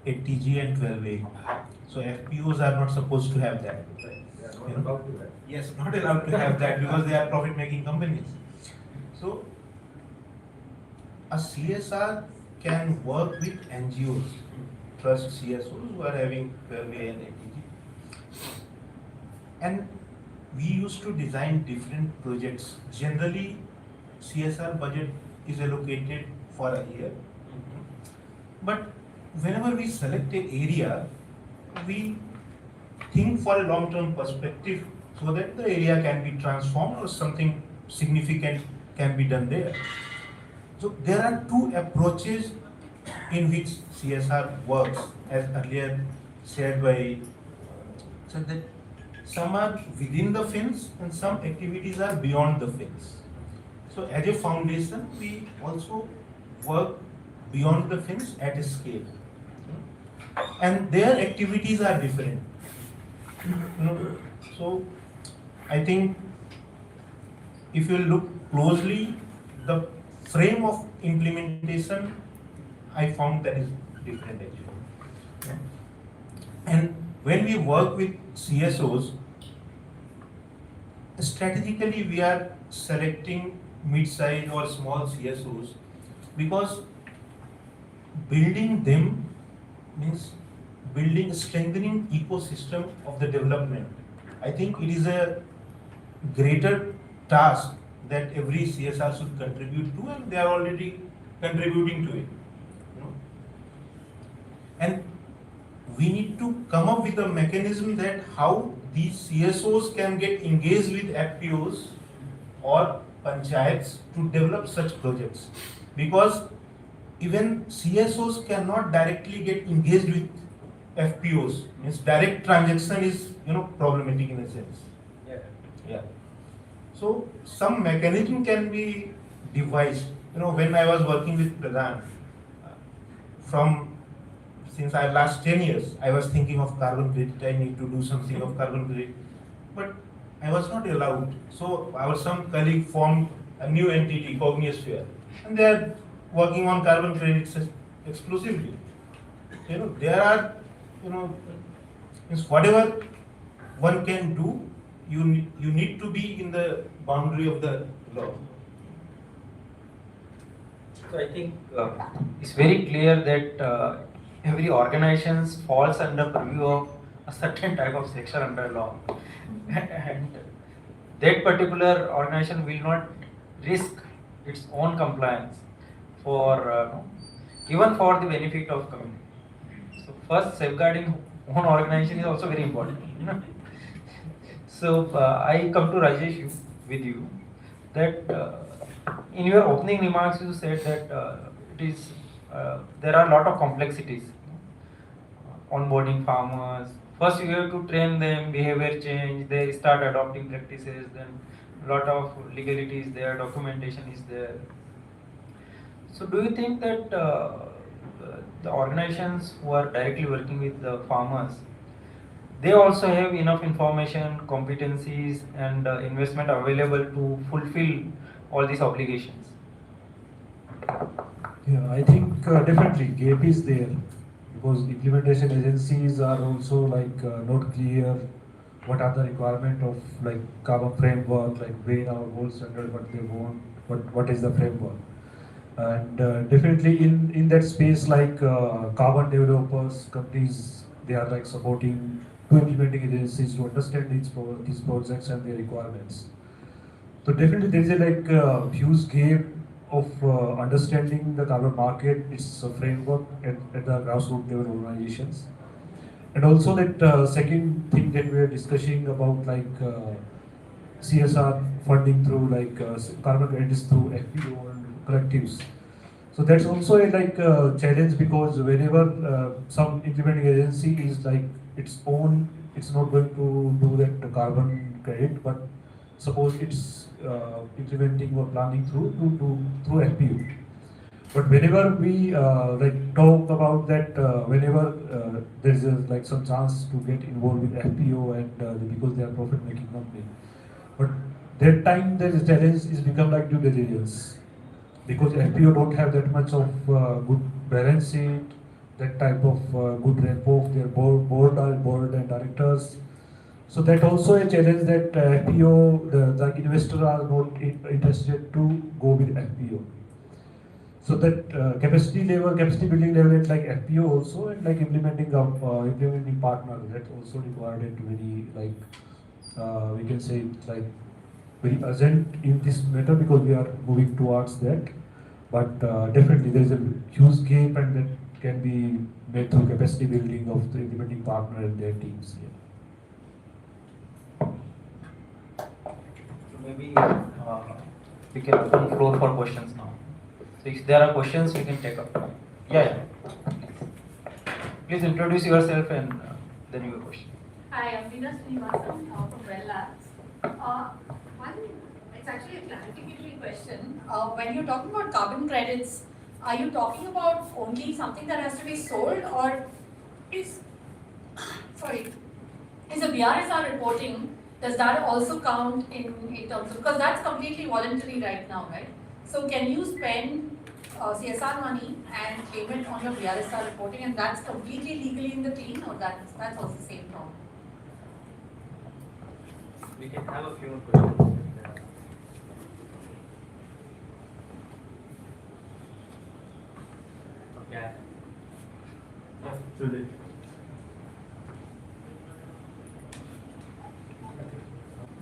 E: 8TG and 12A. So FPOs are not supposed to have that. You know? Yes, not allowed to have that because they are profit-making companies. So a CSR can work with NGOs, trust CSOs who are having 12A and 8TG. And we used to design different projects. Generally, CSR budget is allocated for a year. But whenever we select an area, we think for a long-term perspective so that the area can be transformed or something significant can be done there. So there are two approaches in which CSR works, as earlier said by, so that some are within the fence and some activities are beyond the fence. So as a foundation, we also work beyond the fence at a scale. And their activities are different. So I think if you look closely, the frame of implementation, I found that is different actually. And when we work with CSOs, strategically we are selecting mid-size or small CSOs because building them means building, strengthening ecosystem of the development. I think it is a greater task that every CSR should contribute to, and they are already contributing to it. You know? And we need to come up with a mechanism that how these CSOs can get engaged with FPOs or panchayats to develop such projects, because even CSOs cannot directly get engaged with FPOs. Means direct transaction is problematic in a sense. Yeah. So some mechanism can be devised. When I was working with Pradhan, since I last 10 years, I was thinking of carbon credit. I need to do something of carbon credit, but I was not allowed. So some colleague formed a new entity, Cognisphere, and they are working on carbon credits exclusively. There are, whatever one can do, you need to be in the boundary of the law.
B: So I think it's very clear that every organization falls under purview of a certain type of section under law, and that particular organization will not risk its own compliance for even for the benefit of community. So first, safeguarding own organization is also very important. So I come to Rajesh with you that in your opening remarks you said that there are a lot of complexities onboarding farmers. First you have to train them, behavior change, they start adopting practices, then a lot of legality is there, documentation is there. So do you think that the organizations who are directly working with the farmers, they also have enough information, competencies and investment available to fulfill all these obligations?
F: Yeah, I think definitely gap is there because implementation agencies are also not clear what are the requirement of carbon framework, brain our gold standard, what they want, what is the framework. And definitely in that space, carbon developers, companies, they are supporting to implementing agencies to understand these projects and their requirements. So definitely there is a huge gap of understanding the carbon market, its framework at the grassroots level organizations. And also that second thing that we are discussing about like CSR funding through like carbon credits through FPO and collectives. So that's also a like challenge because whenever some implementing agency is like its own, it's not going to do that carbon credit, but suppose it's implementing or planning through FPU. But whenever we like talk about that, whenever there's like some chance to get involved with FPO and because they are profit making company, but that time there is challenge is become like due diligence because FPO don't have that much of good balance sheet, that type of good rapport of their board and directors. So that also a challenge that FPO, the investors are not interested to go with FPO. So that capacity level, capacity building level at like FPO also and like implementing partner that also required it very like we can say it's like very urgent in this matter because we are moving towards that. But definitely there is a huge gap and that can be made through capacity building of the implementing partner and their teams. Yeah.
B: So maybe we can open floor for questions now. So if there are questions, we can take up. Yeah. Please introduce yourself and then your question.
H: Hi, I'm Veena Srinivasan from Well Labs. It's actually a clarificatory question. When you're talking about carbon credits, are you talking about only something that has to be sold, or is is the BRSR reporting, does that also count in terms of, because that's completely voluntary right now, right? So can you spend CSR money and claim it on your BRSR reporting, and that's completely legally in the clean, or that's also the same problem?
B: We can have a few more questions. Yeah.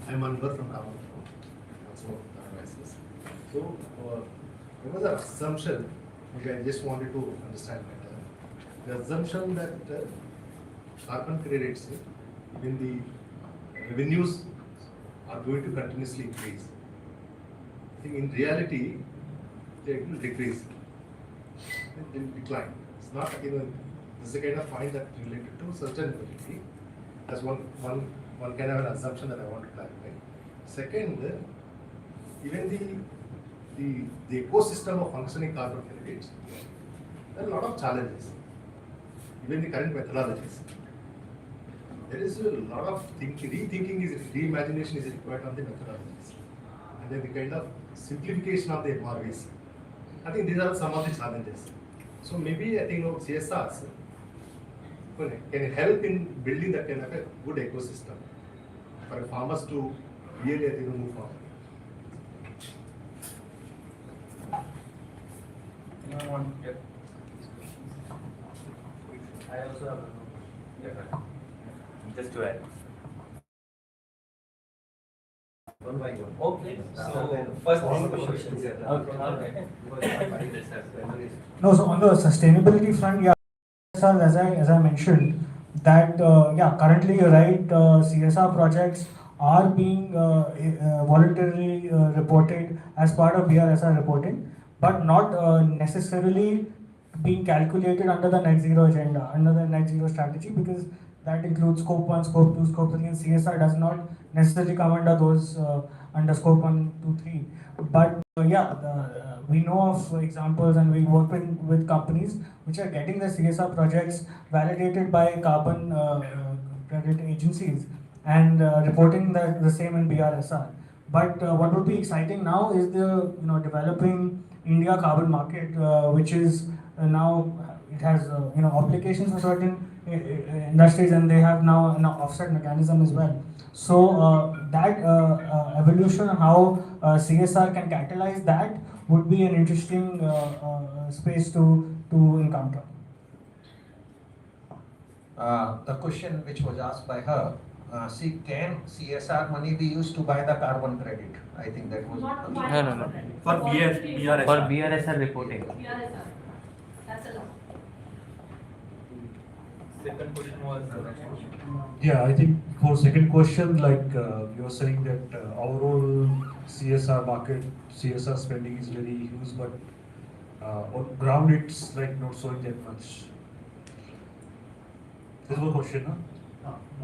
I: I'm Anwar from Carbon also analysis. So there was an assumption, which I just wanted to understand better. The assumption that carbon credits, when the revenues are going to continuously increase. I think in reality, they will decrease. They will decline. It's not, this is a kind of point that related to sustainability. That's one can have an assumption that I want to clarify. Second, even the ecosystem of functioning carbon credits, there are a lot of challenges. Even the current methodologies. There is a lot of reimagination is required on the methodologies. And then the kind of simplification of the MRVs. I think these are some of the challenges. So maybe I think CSRs can help in building that kind of a good ecosystem for farmers to really move forward.
B: Anyone want to take I also have just to add. One by one. Okay. So first question. Okay.
G: No, so on the sustainability front, yeah, CSR, as I mentioned, that currently you're right, CSR projects are being voluntarily reported as part of BRSR reporting, but not necessarily being calculated under the net zero agenda, under the net zero strategy, because that includes scope 1, scope 2, scope 3, and CSR does not necessarily come under those, under scope 1, 2, 3. But we know of examples and we work with companies which are getting the CSR projects validated by carbon credit agencies and reporting the same in BRSR. But what would be exciting now is the developing India carbon market, which is now it has obligations for certain industries, and they have now an offset mechanism as well. So that evolution, how CSR can catalyze that, would be an interesting space to encounter.
C: The question which was asked by her, See, can CSR money be used to buy the carbon credit? I think that was.
H: Not
J: No,
H: quite
J: no, no.
A: For BRSR.
J: For BRSR reporting.
H: BRSR. That's allowed.
B: Second question was.
F: Yeah, I think for second question, like you're saying that overall CSR market, CSR spending is very huge, but on ground it's like not showing that much. This was a question, huh?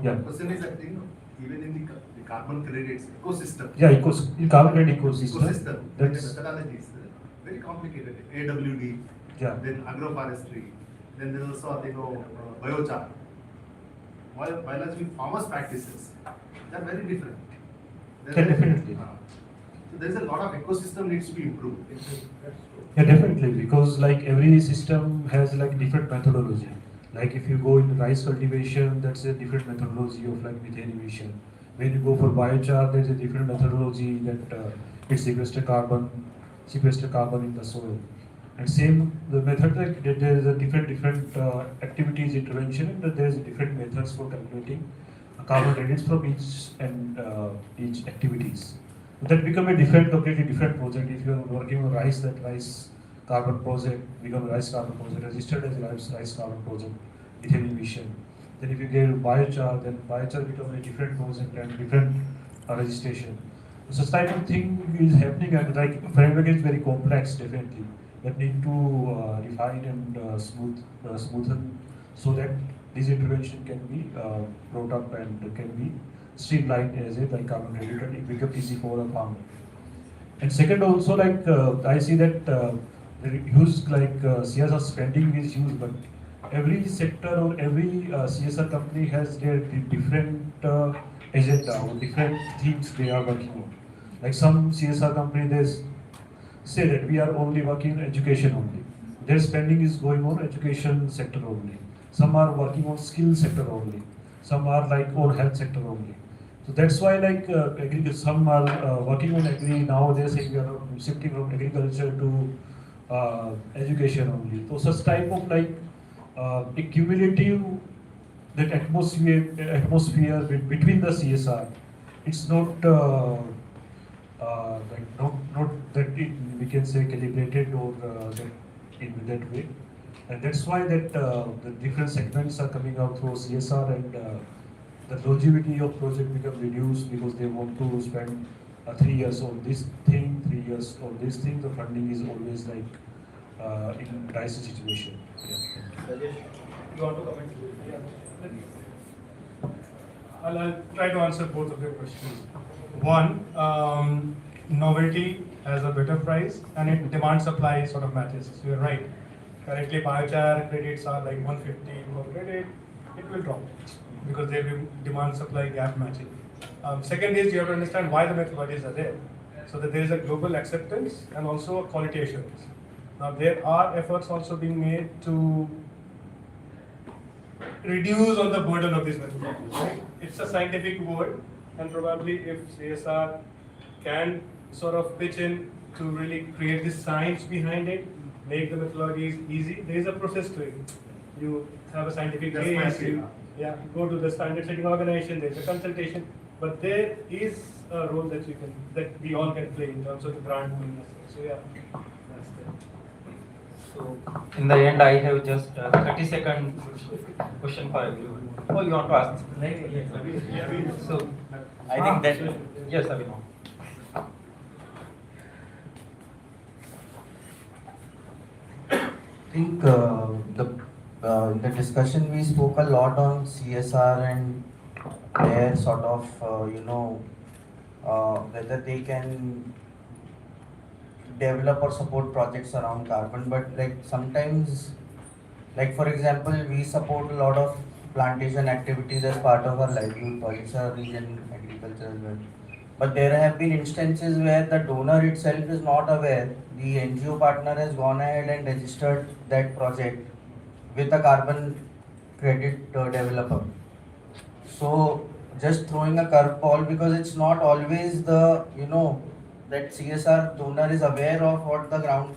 F: Yeah.
I: Question is, I think, even in the carbon credits ecosystem.
F: Yeah, carbon credit ecosystem.
I: Ecosystem, the
F: That's
I: methodology is very complicated. AWD,
F: yeah.
I: then agroforestry, then there's also, biochar. While biological farmers' practices, they are very different.
F: Yeah, definitely.
I: So there is a lot of ecosystem needs to be improved.
F: Yeah, definitely, because like every system has like different methodology. Like if you go in rice cultivation, that's a different methodology of like methane emission. When you go for biochar, there's a different methodology that it sequester carbon in the soil. And same the method, like there is a different activities intervention, and there is different methods for calculating carbon credits from each activities. That become a completely different project. If you are working on rice, that rice carbon project become a rice carbon project, registered as a rice carbon project, methane emission. Then if you get biochar, then biochar become a different project and different registration. So such type of thing is happening, and like framework is very complex, definitely. That need to refine and smoothen so that this intervention can be brought up and can be streamlined as a like carbon credit, and it become easy for a farmer. And second, also like I see that the huge like CSR spending is huge, but every sector or every CSR company has their different agenda or different themes they are working on. Like some CSR company, they say that we are only working on education only. Their spending is going on education sector only. Some are working on skill sector only. Some are like on health sector only. So that's why like some are working on agri. Now they're saying we are shifting from agriculture to education only. So such type of like a cumulative that atmosphere between the CSR. It's not like not that we can say calibrated or in that way, and that's why that the different segments are coming out through CSR, and the longevity of project become reduced because they want to spend 3 years on this thing, 3 years on this thing. The funding is always like in crisis situation. Yeah.
D: You want to comment? I'll try to answer both of your questions. One, novelty has a better price, and it demand supply sort of matches. So you're right. Currently, biochar credits are like 150 per credit. It will drop because they will demand supply gap matching. Second is you have to understand why the methodologies are there, so that there is a global acceptance and also a quality assurance. Now there are efforts also being made to reduce on the burden of these methodologies. Right? It's a scientific word, and probably if CSR can sort of pitch in to really create this science behind it, make the methodologies easy. There is a process to it. You have a scientific base, you go to the standard setting organization, there's a consultation, but there is a role that we all can play in terms of the brand building. So yeah, that's there.
B: So in the end, I have just 30-second question for everyone. Oh, you want to ask? So I think that yes, Abhinav.
K: I think the discussion we spoke a lot on CSR and their sort of whether they can develop or support projects around carbon, but like sometimes, like for example, we support a lot of plantation activities as part of our livelihood projects or region agriculture as well. But there have been instances where the donor itself is not aware. The NGO partner has gone ahead and registered that project with a carbon credit developer. So just throwing a curveball, because it's not always the that CSR donor is aware of what the ground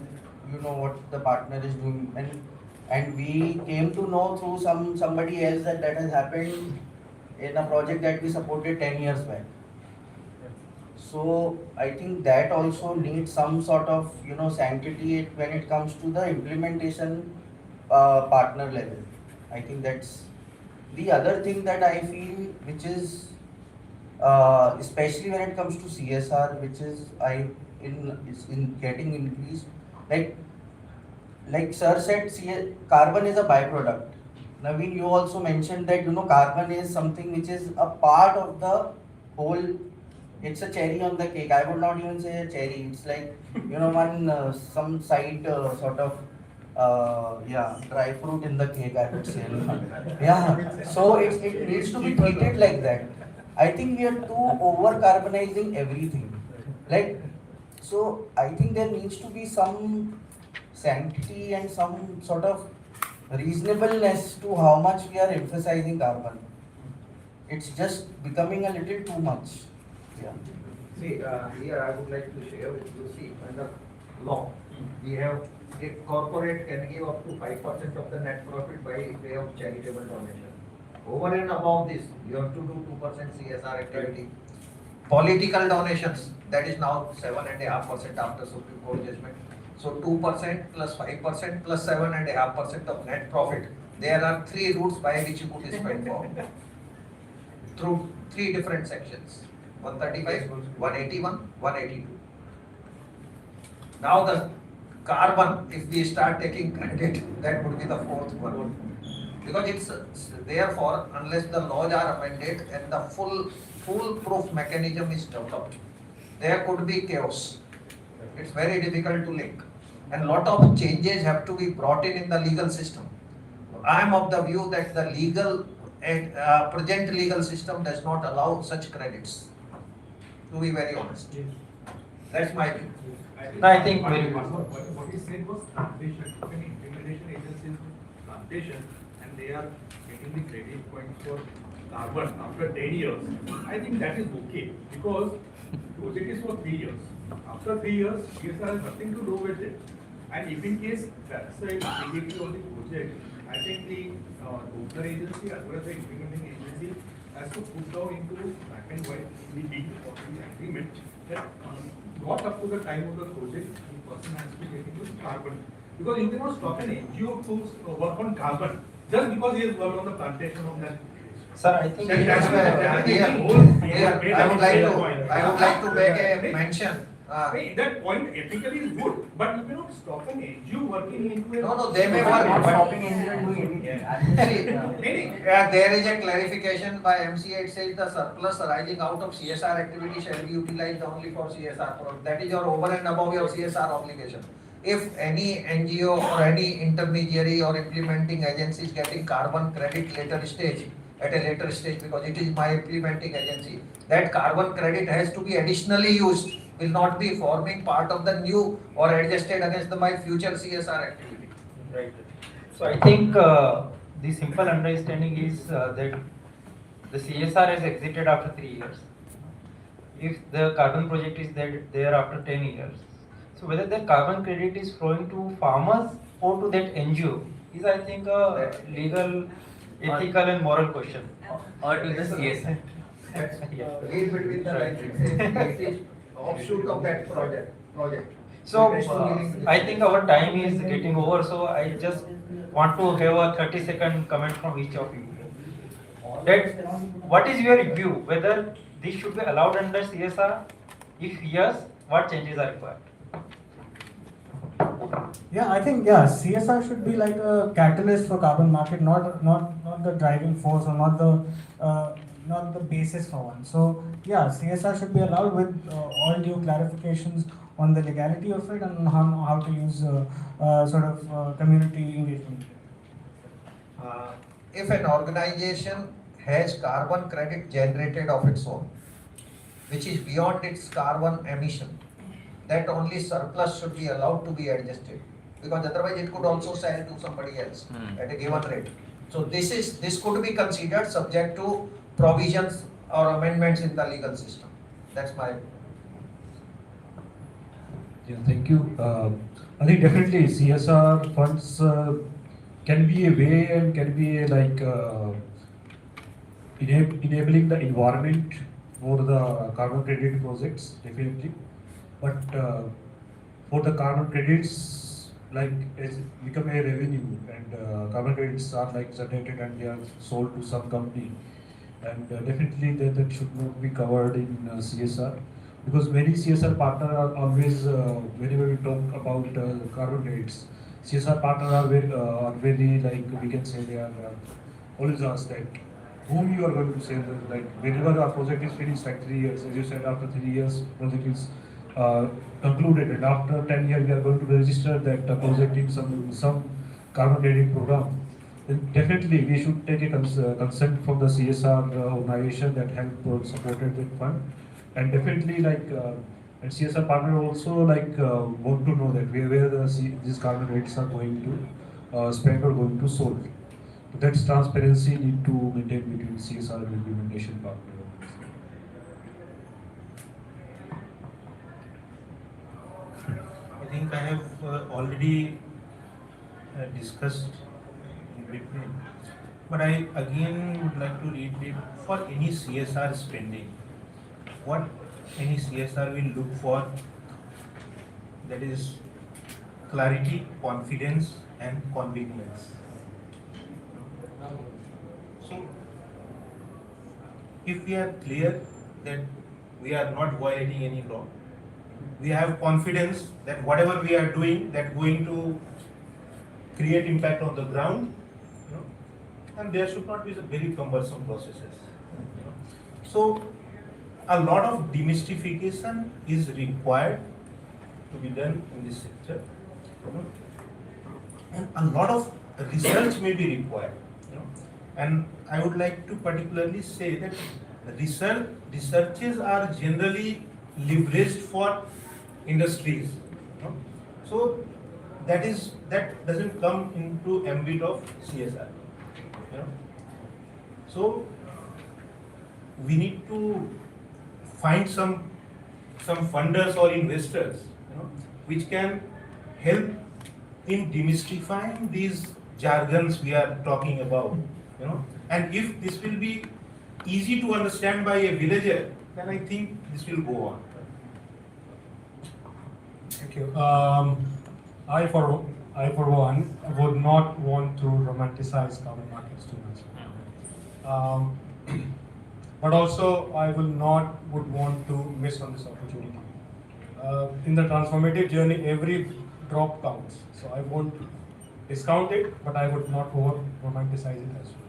K: what the partner is doing, and we came to know through somebody else that has happened in a project that we supported 10 years back. So I think that also needs some sort of sanctity when it comes to the implementation partner level. I think that's the other thing that I feel, which is especially when it comes to CSR, which is in getting increased. Like sir said, carbon is a byproduct. Naveen, you also mentioned that carbon is something which is a part of the whole. It's a cherry on the cake. I would not even say a cherry. It's like one some side sort of dry fruit in the cake, I would say. Yeah. So it needs to be treated like that. I think we are too over carbonizing everything. Like, so I think there needs to be some sanctity and some sort of reasonableness to how much we are emphasizing carbon. It's just becoming a little too much. Yeah.
C: See, here I would like to share with you, see, under law, we have, a corporate can give up to 5% of the net profit by way of charitable donation. Over and above this, you have to do 2% CSR activity. Political donations, that is now 7.5% after Supreme Court judgment. So 2% plus 5% plus 7.5% of net profit. There are 3 routes by which you could spend for. Through 3 different sections. 135, 181, 182. Now the carbon, if we start taking credit, that would be the 4th one. Because it's therefore, unless the laws are amended and the foolproof mechanism is developed, there could be chaos. It's very difficult to link. And lot of changes have to be brought in the legal system. I am of the view that the present legal system does not allow such credits. To be very honest. That's my view.
B: I think very good.
J: What he said was plantation. When implementation agencies plantation and they are getting the credit points for carbon after 10 years, I think that is okay because project is for 3 years. After 3 years, CSR has nothing to do with it. And if in case that's the integrity of the project, I think the donor agency as well as the implementing agency has to put down into black and white the deed or the agreement that not up to the time of the project, the person has to be getting this carbon. Because you cannot stop an NGO to work on carbon just because he has worked on the plantation of that.
B: Sir, I think
C: That's why here I would like to make a mention.
J: That point ethically is good, but you cannot stop an NGO working into a.
C: No, they may work.
K: Not stopping anyone doing anything.
C: There is a clarification by MCA. It says the surplus arising out of CSR activity shall be utilized only for CSR project. That is your over and above your CSR obligation. If any NGO or any intermediary or implementing agency is getting carbon credit at a later stage, because it is my implementing agency, that carbon credit has to be additionally used, will not be forming part of the new or adjusted against my future CSR activity.
B: right. So I think the simple understanding is that the CSR has exited after 3 years. If the carbon project is there after 10 years, so whether the carbon credit is flowing to farmers or to that NGO is, I think, a legal, ethical and moral question.
K: Or to the CSR.
C: Read between the lines. It is offshoot of that project.
B: So I think our time is getting over, so I just want to have a 30-second comment from each of you. That what is your view, whether this should be allowed under CSR? If yes, what changes are required?
G: Yeah, I think CSR should be like a catalyst for carbon market, not the driving force or not the basis for one. So yeah, CSR should be allowed with all due clarifications on the legality of it and how to use community engagement.
C: If an organization has carbon credit generated of its own, which is beyond its carbon emission, that only surplus should be allowed to be adjusted, because otherwise it could also sell to somebody else at a given rate. So this could be considered subject to provisions or amendments in the legal system. That's my.
F: Yeah, thank you. I think definitely CSR funds can be a way and can be a, like enabling the environment for the carbon credit projects, definitely. But for the carbon credits, like as become a revenue, and carbon credits are like generated and they are sold to some company, and definitely that should not be covered in CSR, because many CSR partners are always whenever we talk about carbon credits, CSR partners are very like we can say they are always asked that whom you are going to sell, like whenever our project is finished, like 3 years, as you said, after 3 years project is concluded, and after 10 years we are going to register that project in some carbon credit program. Then definitely we should take a consent from the CSR organization that help supported that fund, and definitely like and CSR partner also like want to know that where these carbon credits are going to spent or going to sold. So that's transparency need to maintain between CSR and implementation partner.
E: I think I have already discussed in between, but I again would like to repeat for any CSR spending, what any CSR will look for, that is clarity, confidence and convenience. So if we are clear that we are not violating any law, we have confidence that whatever we are doing that going to create impact on the ground, and there should not be very cumbersome processes. So a lot of demystification is required to be done in this sector, and a lot of research may be required. And I would like to particularly say that researches are generally leveraged for industries. So that doesn't come into ambit of CSR. So we need to find some funders or investors, which can help in demystifying these jargons we are talking about. And if this will be easy to understand by a villager, then I think this will go on.
D: Thank you. I for one would not want to romanticize carbon markets too much. But also I would want to miss on this opportunity. In the transformative journey, every drop counts. So I won't discount it, but I would not over romanticize it as well.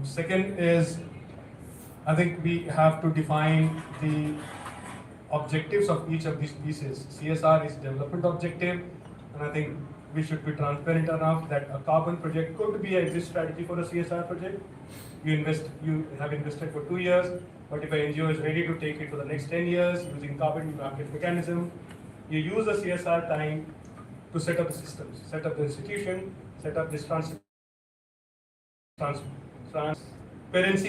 D: Second is, I think we have to define the objectives of each of these pieces. CSR is development objective, and I think we should be transparent enough that a carbon project could be an exit strategy for a CSR project. You have invested for 2 years, but if an NGO is ready to take it for the next 10 years using carbon market mechanism, you use the CSR time to set up the systems, set up the institution, set up this transparency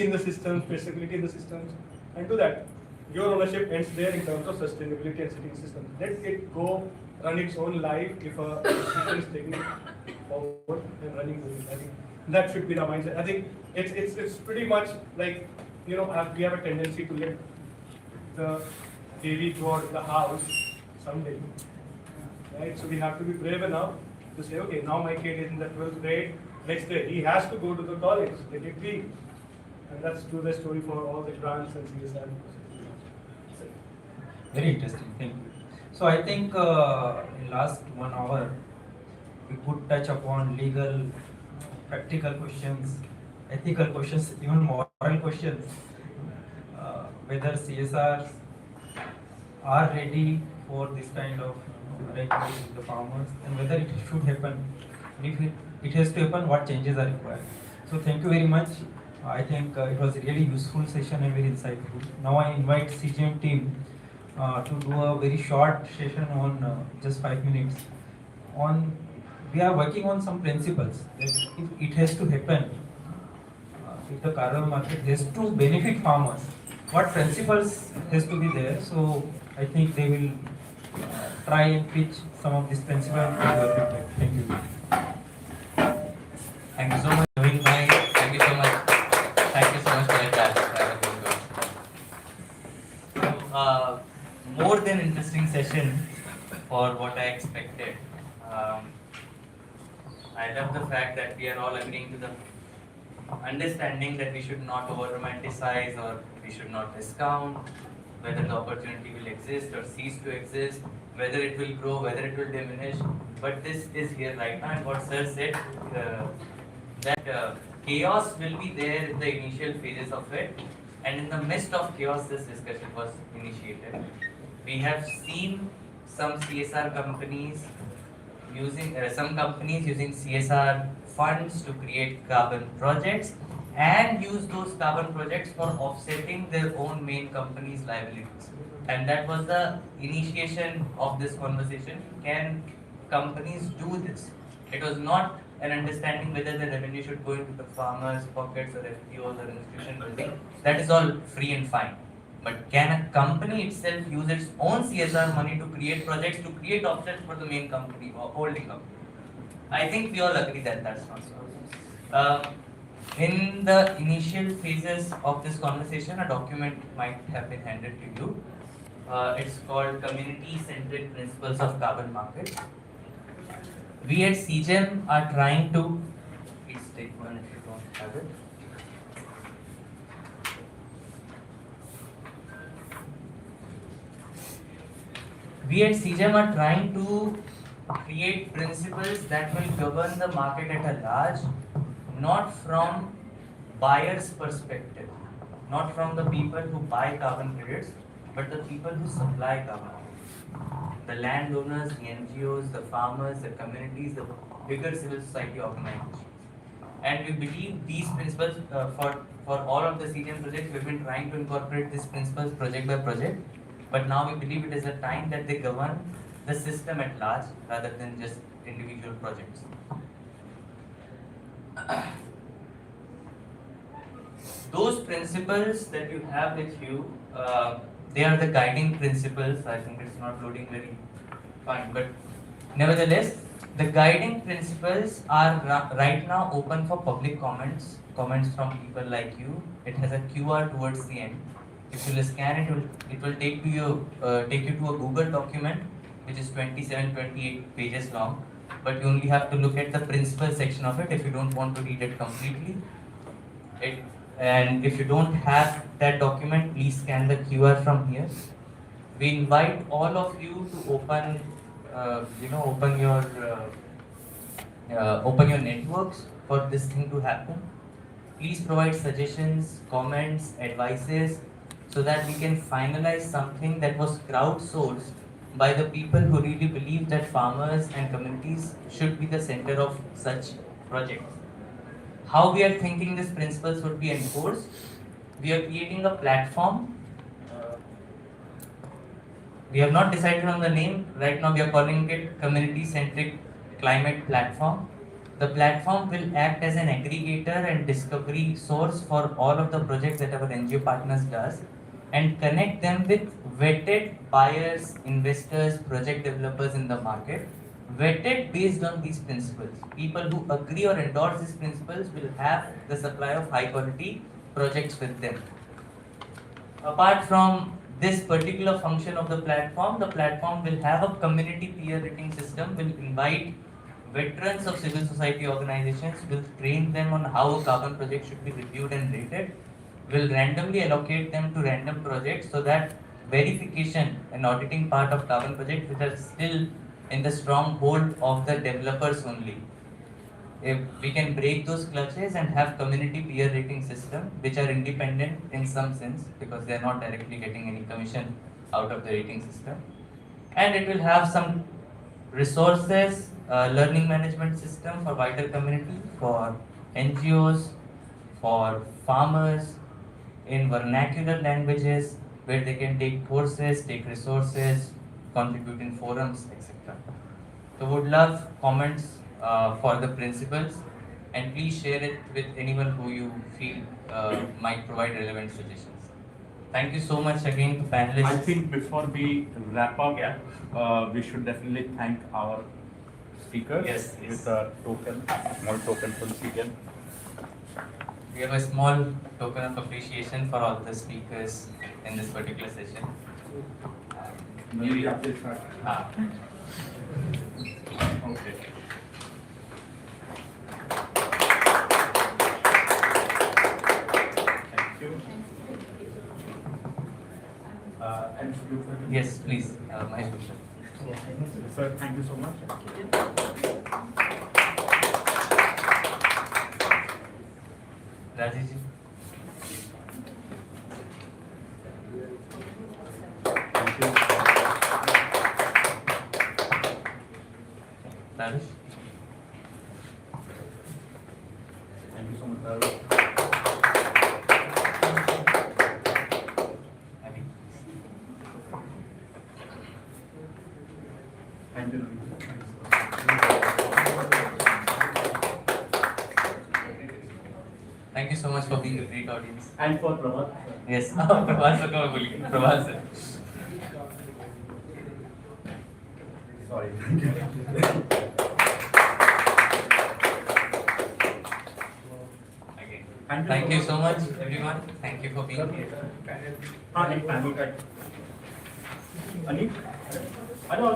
D: in the systems, traceability in the systems, and do that. Your ownership ends there in terms of sustainability and setting systems. Let it go run its own life if a institution is taking it forward and running with it. I think that should be the mindset. I think it's pretty much like, we have a tendency to let the baby go out of the house someday, right? So we have to be brave enough to say, okay, now my kid is in the 12th grade, next day he has to go to the college, let it be. And that's true the story for all the grants and CSR.
B: Very interesting, thank you. So I think in last 1 hour, we could touch upon legal, practical questions, ethical questions, even moral questions, whether CSRs are ready for this kind of arrangements with the farmers, and whether it should happen. And if it has to happen, what changes are required. So thank you very much. I think it was a really useful session and very insightful. Now I invite CGM team to do a very short session on just 5 minutes. We are working on some principles that if it has to happen, if the carbon market has to benefit farmers, what principles has to be there. So I think they will try and pitch some of these principles. Thank you.
L: Thank you so much, Naveen bhai. Thank you so much. Thank you so or what I expected. I love the fact that we are all agreeing to the understanding that we should not over romanticize or we should not discount whether the opportunity will exist or cease to exist, whether it will grow, whether it will diminish. But this is here right now, and what Sir said, that chaos will be there in the initial phases of it, and in the midst of chaos, this discussion was initiated. We have seen some CSR companies using CSR funds to create carbon projects and use those carbon projects for offsetting their own main company's liabilities. And that was the initiation of this conversation. Can companies do this? It was not an understanding whether the revenue should go into the farmers' pockets or FPOs or institution building. That is all free and fine. But can a company itself use its own CSR money to create projects, to create offsets for the main company or holding company? I think we all agree that that's not so. In the initial phases of this conversation, a document might have been handed to you. It's called Community-Centric Principles of Carbon Market. We at CGEM are trying to, please take one if you don't have it. We at CGEM are trying to create principles that will govern the market at a large, not from buyer's perspective, not from the people who buy carbon credits, but the people who supply carbon credits. The landowners, the NGOs, the farmers, the communities, the bigger civil society organizations. And we believe these principles, for all of the CGEM projects, we've been trying to incorporate these principles project by project. But now we believe it is a time that they govern the system at large rather than just individual projects. Those principles that you have with you, they are the guiding principles. I think it's not loading very fine, but nevertheless, the guiding principles are right now open for public comments from people like you. It has a QR towards the end. If you will scan it, it will take you to a Google document which is 28 pages long. But you only have to look at the principal section of it if you don't want to read it completely. And if you don't have that document, please scan the QR from here. We invite all of you to open your networks for this thing to happen. Please provide suggestions, comments, advices, so that we can finalize something that was crowdsourced by the people who really believe that farmers and communities should be the center of such projects. How we are thinking these principles would be enforced? We are creating a platform. We have not decided on the name. Right now we are calling it Community-Centric Climate Platform. The platform will act as an aggregator and discovery source for all of the projects that our NGO partners does, and connect them with vetted buyers, investors, project developers in the market, vetted based on these principles. People who agree or endorse these principles will have the supply of high quality projects with them. Apart from this particular function of the platform will have a community peer rating system, will invite veterans of civil society organizations, will train them on how a carbon project should be reviewed and rated, will randomly allocate them to random projects so that verification and auditing part of carbon projects, which are still in the stronghold of the developers only. If we can break those clutches and have community peer rating system, which are independent in some sense because they are not directly getting any commission out of the rating system, and it will have some resources, learning management system for wider community, for NGOs, for farmers, in vernacular languages where they can take courses, take resources, contribute in forums, etc. So would love comments for the principles, and please share it with anyone who you feel might provide relevant suggestions. Thank you so much again to panelists.
A: I think before we wrap up, we should definitely thank our speakers
L: Yes.
A: with a small token from CGEM.
L: We have a small token of appreciation for all the speakers in this particular session.
A: Maybe after that. Okay. Thank you. And
L: Yes, please, my
A: sir, thank you so much.
L: Rajesh ji.
A: Thank you.
L: Rajesh.
A: Thank you so much, sir.
L: Abhi.
A: Thank you.
L: Thank you so much for being a great audience.
A: And for Prabhat.
L: Yes, Prabhat sir का बोलिए, प्रभात sir.
A: Sorry.
L: Okay.
A: Thank
L: Thank you so much, everyone. Thank you for being here.
A: हाँ एक panel का अनिल आ जाओ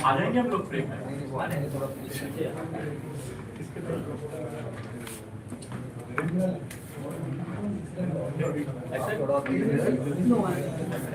A: आ जाएंगे हम लोग frame में ऐसे